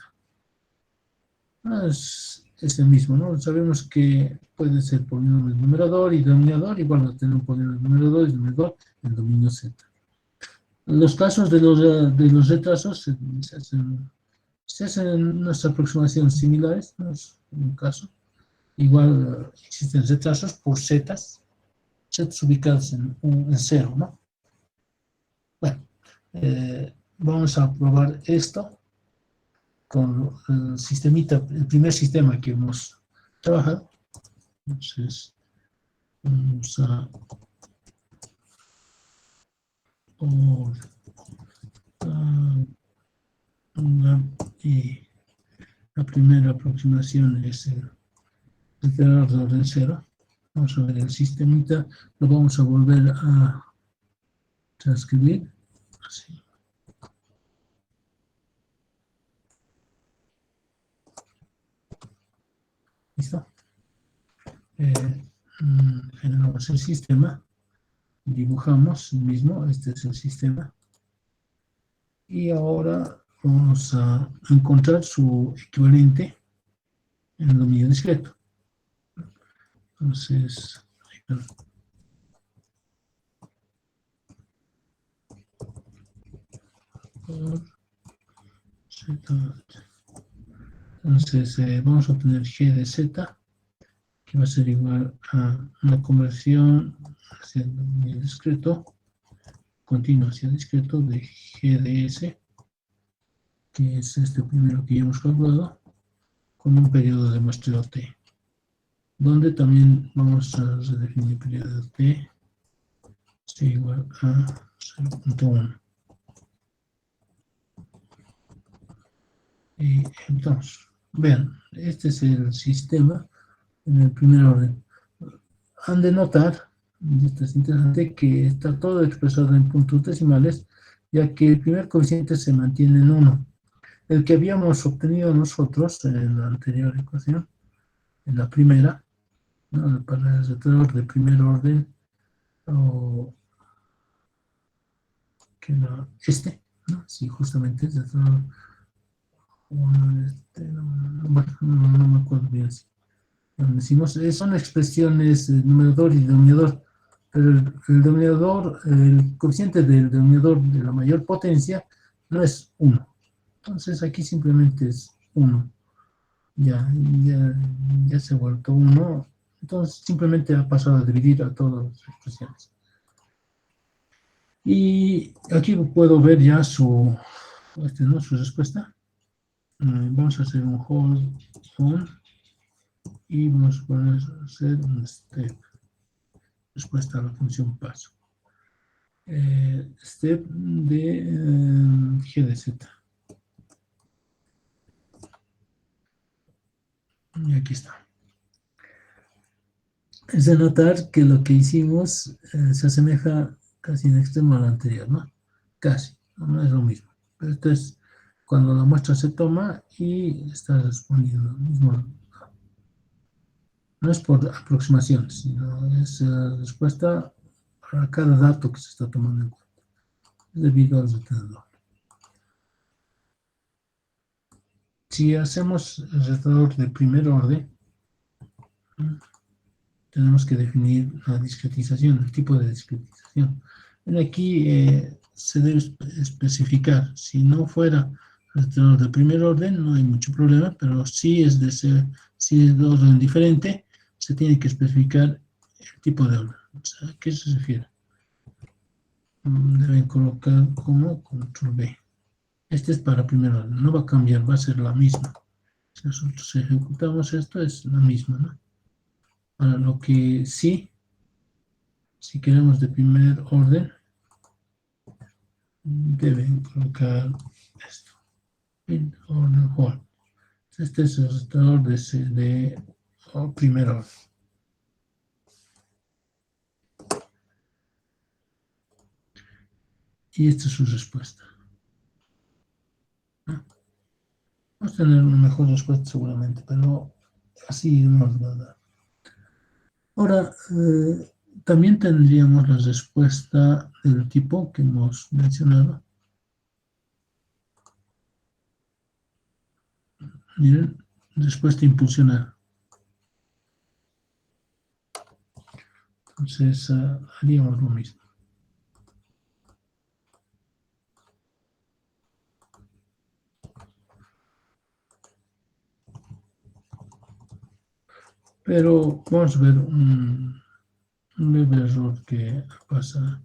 Es el mismo, ¿no? Sabemos que puede ser polinomio numerador y denominador, igual va a tener un polinomio numerador y denominador en el dominio Z. Los casos de los retrasos se hacen unas aproximaciones similares, ¿no? Es un caso. Igual existen retrasos por zetas ubicados en cero, ¿no? Bueno, vamos a probar esto con el sistemita, el primer sistema que hemos trabajado. Entonces, vamos a y la primera aproximación es el tenor de orden cero. Vamos a ver el sistemita, lo vamos a volver a transcribir. Así. ¿Listo? Generamos el sistema, dibujamos el mismo, este es el sistema. Y ahora vamos a encontrar su equivalente en el dominio discreto. Entonces, entonces vamos a obtener G de Z, que va a ser igual a una conversión hacia el dominio discreto, continua hacia el discreto de G de S, que es este primero que ya hemos calculado, con un periodo de muestreo T, donde también vamos a redefinir el periodo T, es igual a 0.1. Y entonces, vean, este es el sistema en el primer orden. Han de notar, y esto es interesante, que está todo expresado en puntos decimales, ya que el primer coeficiente se mantiene en 1. El que habíamos obtenido nosotros en la anterior ecuación, en la primera, ¿no? Para el retrasor de primer orden, o que era este, ¿no? Sí, justamente es retrasor. No me acuerdo bien. Decimos, son expresiones numerador y denominador, pero el denominador, el coeficiente del denominador de la mayor potencia no es 1. Entonces aquí simplemente es 1. Ya se ha vuelto 1. Entonces simplemente ha pasado a dividir a todas las expresiones. Y aquí puedo ver ya su respuesta. Vamos a hacer un hold on y vamos a hacer un step, respuesta a la función paso. Step de G de Z. Y aquí está. Es de notar que lo que hicimos se asemeja casi en extremo al anterior, ¿no? Casi, no es lo mismo. Pero esto es cuando la muestra se toma y está respondiendo lo mismo. No es por aproximación, sino es respuesta a cada dato que se está tomando en cuenta. Es debido al retenedor. Si hacemos el retenedor de primer orden, tenemos que definir la discretización, el tipo de discretización. Aquí se debe especificar. Si no fuera retenedor de primer orden, no hay mucho problema, pero si es de orden diferente, se tiene que especificar el tipo de orden. O sea, ¿a qué se refiere? Deben colocar como control B. Este es para primer orden, no va a cambiar, va a ser la misma. Si nosotros ejecutamos esto, es lo mismo, ¿no? Ahora, lo que sí, si queremos de primer orden, deben colocar esto. In order whole. Este es el resultado de primer orden. Y esta es su respuesta. ¿No? Vamos a tener una mejor respuesta seguramente, pero así nos va a dar. Ahora, también tendríamos la respuesta del tipo que hemos mencionado. Miren, respuesta impulsional. Entonces, haríamos lo mismo. Pero vamos a ver un leve error que pasa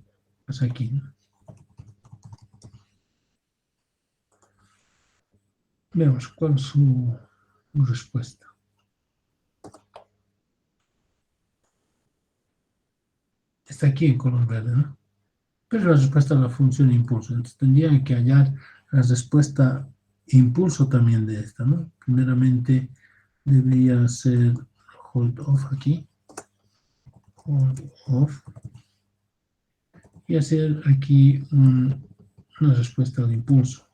aquí, ¿no? Veamos cuál es su respuesta. Está aquí en color verde, ¿no? Pero la respuesta a la función impulso. Entonces tendría que hallar la respuesta impulso también de esta, ¿no? Primeramente debería ser hold off aquí. Hold off. Y hacer aquí una respuesta al impulso.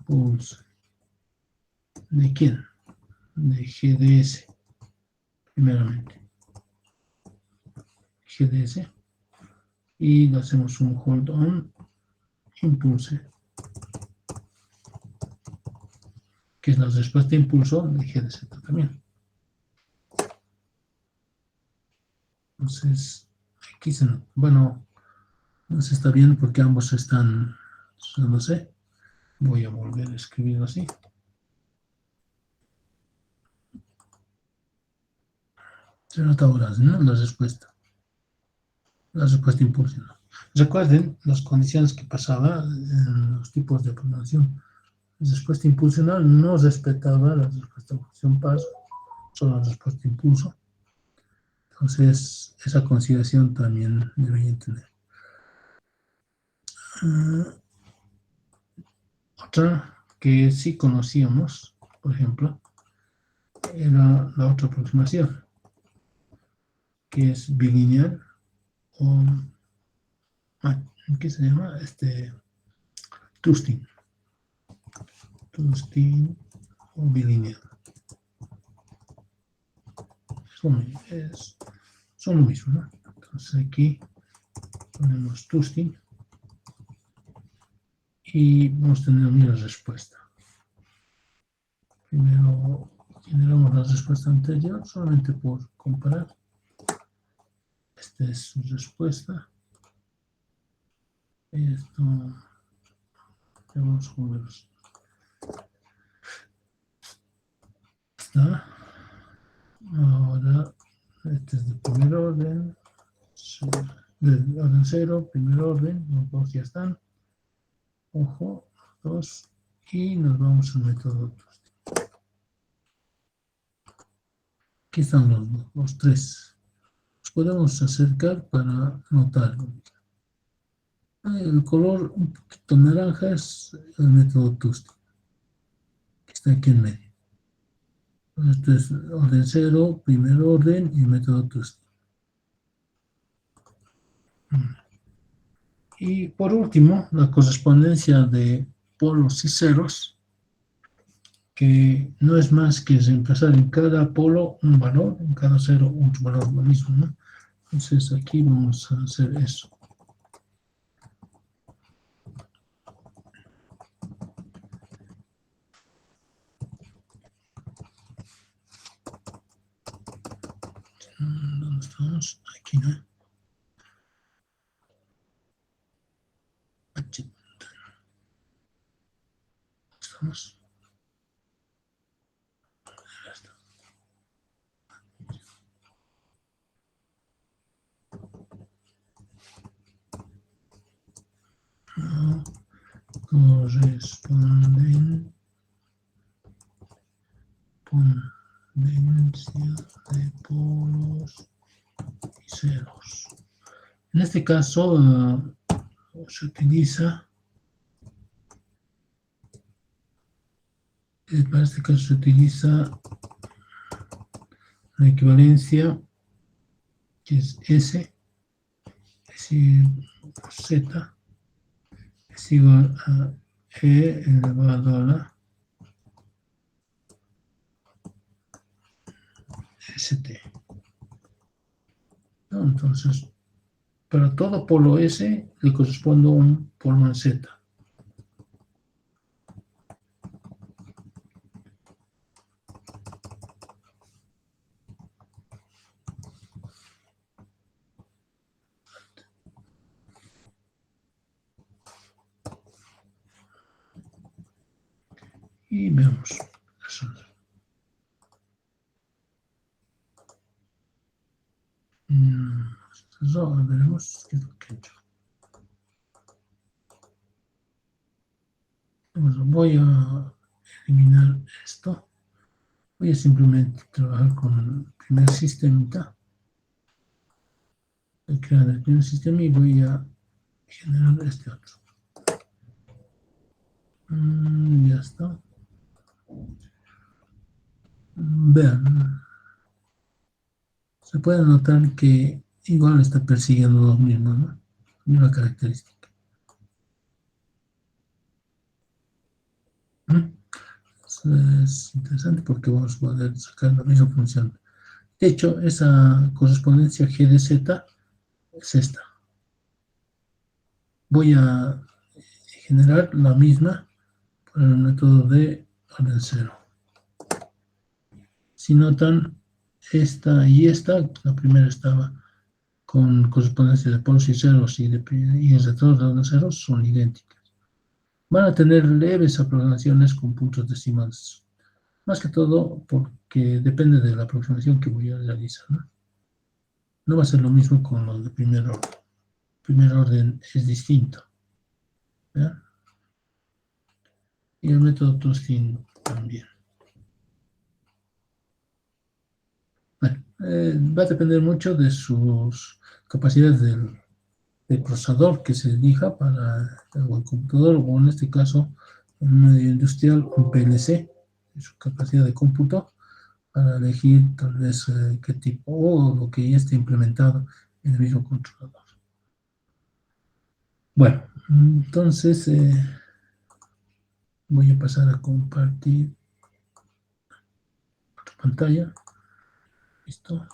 Pulse. ¿De quién? De GDS. Primeramente. GDS. Y le hacemos un hold on. Impulse. Que es la respuesta de impulso de GDZ también. Entonces, aquí bueno, no se está viendo porque ambos están, no sé, voy a volver a escribirlo así. Se nota ahora, ¿no? La respuesta impulsional. Recuerden las condiciones que pasaba en los tipos de programación. La respuesta impulsional no respetaba la respuesta de función paso, solo la respuesta de impulso. Entonces, esa consideración también deberían tener. Otra que sí conocíamos, por ejemplo, era la otra aproximación, que es bilineal o, ¿qué se llama? Tustin. Tustin o bilineal. Son lo mismo, ¿no? Entonces aquí ponemos Tustin y vamos a tener una respuesta. Primero generamos la respuesta anterior solamente por comparar. Esta es su respuesta. Esto, vamos a ver. Está. Ahora, este es de primer orden. De orden 0, primer orden. Los dos ya están. Ojo, dos. Y nos vamos al método. Aquí están los tres. Los podemos acercar para notarlo. El color un poquito naranja es el método Tusti, que está aquí en medio. Esto es orden 0, primer orden y método Tusti. Y por último, la correspondencia de polos y ceros, que no es más que reemplazar en cada polo un valor, en cada cero un valor lo mismo, ¿no? Entonces aquí vamos a hacer eso. ¿Dónde estamos? Aquí, ¿no? Aquí estamos. Ya está. No corresponden Correspondencia de polos y ceros. En este caso se utiliza, para este caso se utiliza la equivalencia que es S es igual a Z es igual a E elevado a la ST. ¿No? Entonces, para todo polo S le corresponde un polo en Z. Y veamos eso. Ahora veremos qué es lo que he hecho. Bueno, voy a eliminar esto. Voy a simplemente trabajar con el primer sistema. Voy a crear el primer sistema y voy a generar este otro. Ya está. Vean. Se puede notar que igual está persiguiendo los mismos, ¿no? Misma característica. Eso es interesante porque vamos a poder sacar la misma función. De hecho, esa correspondencia G de Z es esta. Voy a generar la misma por el método de orden cero. Si notan, esta y esta, la primera estaba con correspondencia de polos y ceros y el retorno de orden cero son idénticas. Van a tener leves aproximaciones con puntos decimales. Más que todo porque depende de la aproximación que voy a realizar, ¿no? No va a ser lo mismo con lo de primer orden. Primer orden es distinto. ¿Ya? Y el método Tuskin también. Bueno, va a depender mucho de sus capacidades del procesador que se elija para el computador, o en este caso, en un medio industrial, un PLC, su capacidad de cómputo, para elegir tal vez qué tipo, o lo que ya está implementado en el mismo controlador. Bueno, entonces voy a pasar a compartir otra pantalla. Listo.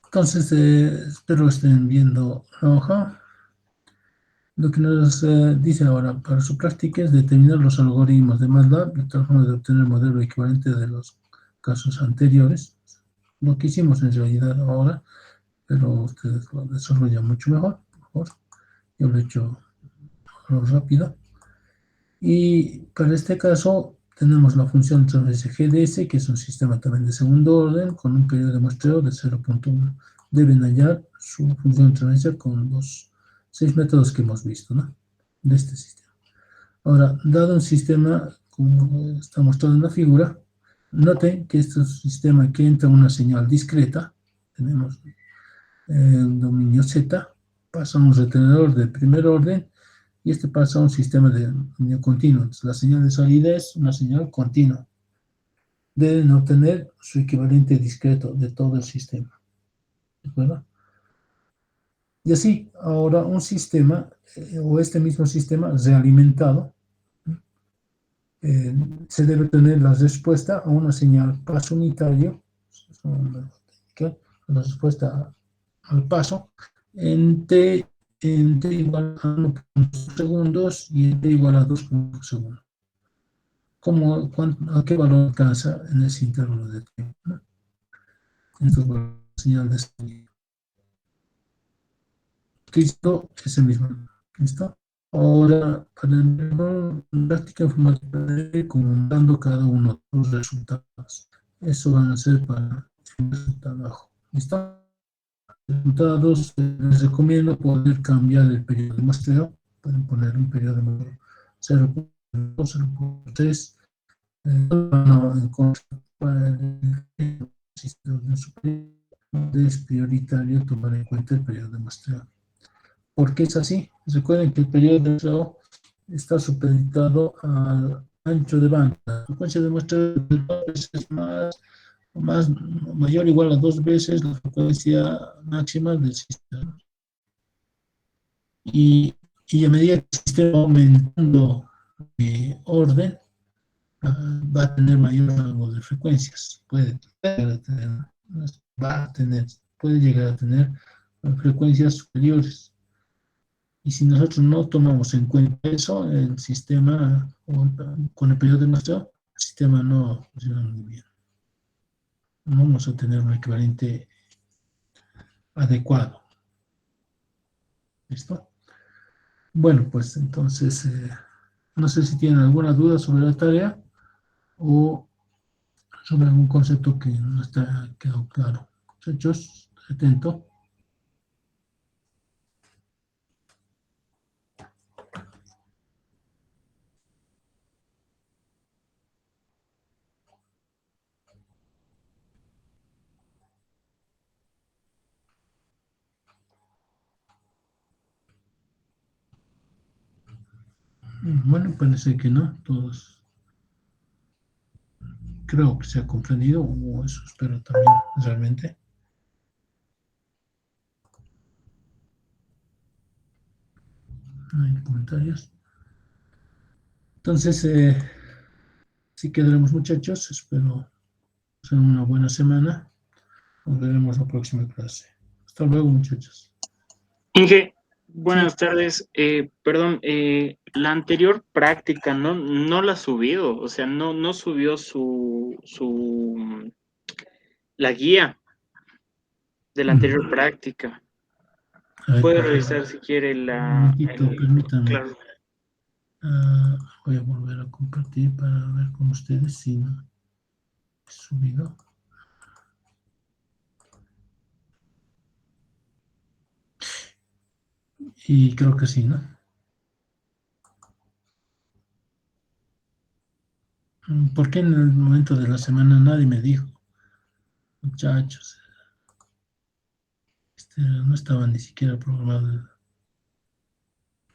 Entonces, espero estén viendo la hoja. Lo que nos dice ahora, para su práctica es determinar los algoritmos de MATLAB de tal forma de obtener el modelo equivalente de los casos anteriores. Lo que hicimos en realidad ahora, pero ustedes lo desarrollan mucho mejor, por favor. Yo lo he hecho rápido. Y para este caso tenemos la función de transferencia GDS, que es un sistema también de segundo orden, con un periodo de muestreo de 0.1. Deben hallar su función de transferencia con los 6 métodos que hemos visto, ¿no? De este sistema. Ahora, dado un sistema, como está mostrado en la figura, noten que este es un sistema que entra una señal discreta, tenemos el dominio Z, pasa a un retenedor de primer orden, y este pasa a un sistema de dominio continuo. Entonces, la señal de salida es una señal continua. Deben obtener su equivalente discreto de todo el sistema. ¿De acuerdo? Y así, ahora un sistema, o este mismo sistema realimentado, se debe tener la respuesta a una señal paso unitario, la respuesta al paso, en t igual a 1.2 segundos y en t igual a 2.2 segundos. ¿A qué valor alcanza en ese intervalo de tiempo? ¿No? Entonces, bueno, señal de salida. Listo, ese mismo. ¿Listo? Ahora, para la práctica informática, comentando cada uno de los resultados. Eso van a ser para el resultado abajo. ¿Listo? resultados, les recomiendo poder cambiar el periodo de muestreo. Pueden poner un periodo de muestreo 0.2, 0.3. En contra del sistema superior, es prioritario tomar en cuenta el periodo de muestreo. ¿Por qué es así? Recuerden que el periodo de muestreo está supeditado al ancho de banda. La frecuencia de muestreo es mayor o igual a 2 veces la frecuencia máxima del sistema. Y, y a medida que el sistema va aumentando de orden, va a tener mayor rango de frecuencias. Puede llegar a tener frecuencias superiores. Y si nosotros no tomamos en cuenta eso, el sistema, con el periodo de muestreo, el sistema no funciona muy bien. No vamos a tener un equivalente adecuado. ¿Listo? Bueno, pues entonces, no sé si tienen alguna duda sobre la tarea o sobre algún concepto que no está quedado claro. Muchachos, atento. Bueno, parece que no. Todos creo que se ha comprendido, o eso espero también realmente. No hay comentarios. Entonces, sí quedaremos, muchachos. Espero sea una buena semana. Nos veremos la próxima clase. Hasta luego, muchachos. Inge, Sí. buenas tardes. Perdón, la anterior práctica no la ha subido, o sea, no subió la guía de la anterior práctica. A ver, Puede revisar si quiere un momentito, permítame. claro. Voy a volver a compartir para ver con ustedes si no he subido. Y creo que sí, ¿no? ¿Por qué en el momento de la semana nadie me dijo? Muchachos, no estaba ni siquiera programado el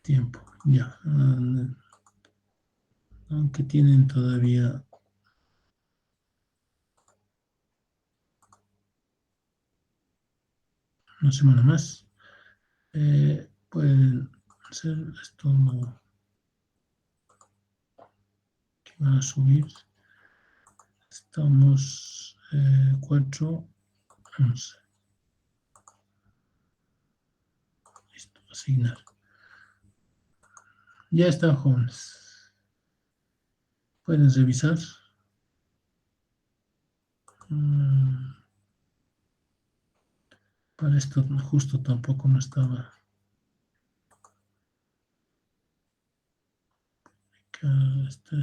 tiempo. Ya. Aunque tienen todavía una semana más, pueden hacer esto que van a subir. Estamos 4, 11. Listo, asignar. Ya están, jóvenes. Pueden revisar. Para esto justo tampoco no estaba. Acá está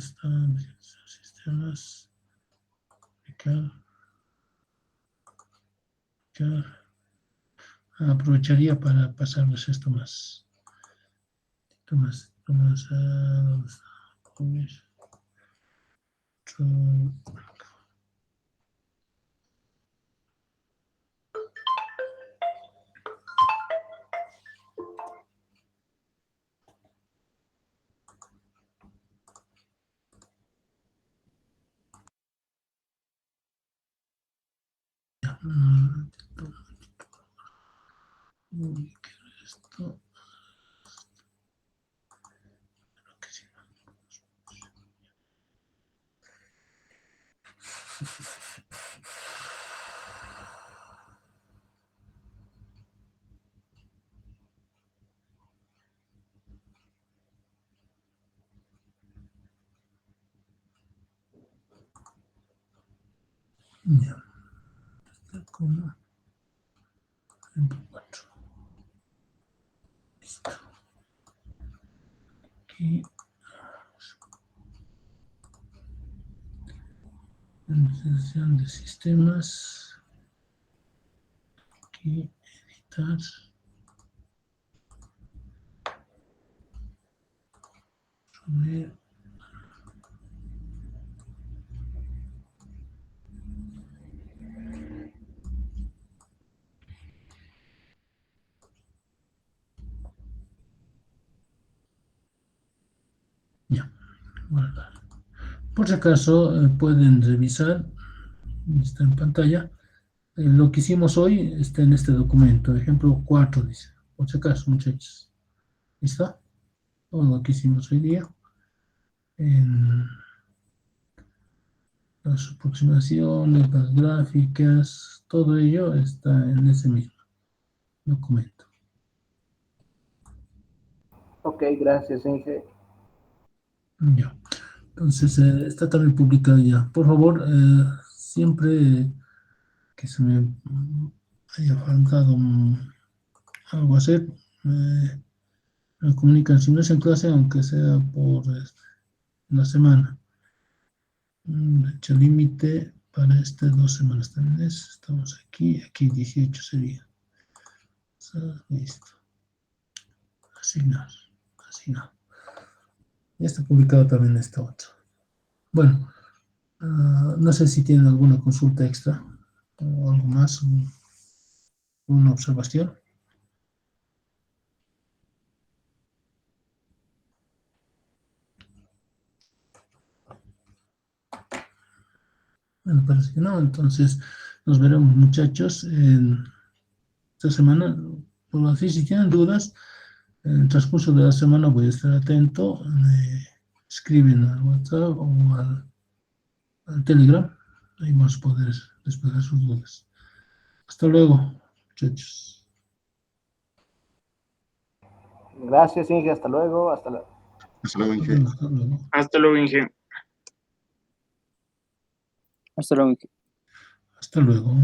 sistemas. Acá. Aprovecharía para pasarles esto más. Tomás, ¿dónde está? Esto. Ya. Está como 4. Listo. Aquí. Administración de sistemas. Aquí. revisar. Subir. Ya, guardar. Por si acaso pueden revisar, está en pantalla. Lo que hicimos hoy está en este documento, ejemplo 4 dice, por si acaso, muchachos. ¿Listo? Todo lo que hicimos hoy día. En las aproximaciones, las gráficas, todo ello está en ese mismo documento. Ok, gracias, Inge. Ya. Entonces, está también publicado ya. Por favor, siempre que se me haya faltado algo a hacer, me comunican, si no es en clase, aunque sea por una semana. Fecha límite para estas 2 semanas también es. Estamos aquí 18 sería. Listo. Asignar. Asignar. Ya está publicado también esta otra. Bueno, no sé si tienen alguna consulta extra o algo más, una observación. Bueno, parece que no. Entonces, nos veremos, muchachos, en esta semana. Por así, si tienen dudas, en el transcurso de la semana voy a estar atento. Escriben al WhatsApp o al Telegram. Ahí más poder despejar sus dudas. Hasta luego, muchachos. Gracias, Inge. Hasta luego. Hasta luego. Hasta luego, Inge. Hasta luego. Hasta luego, Inge. Hasta luego. Hasta luego.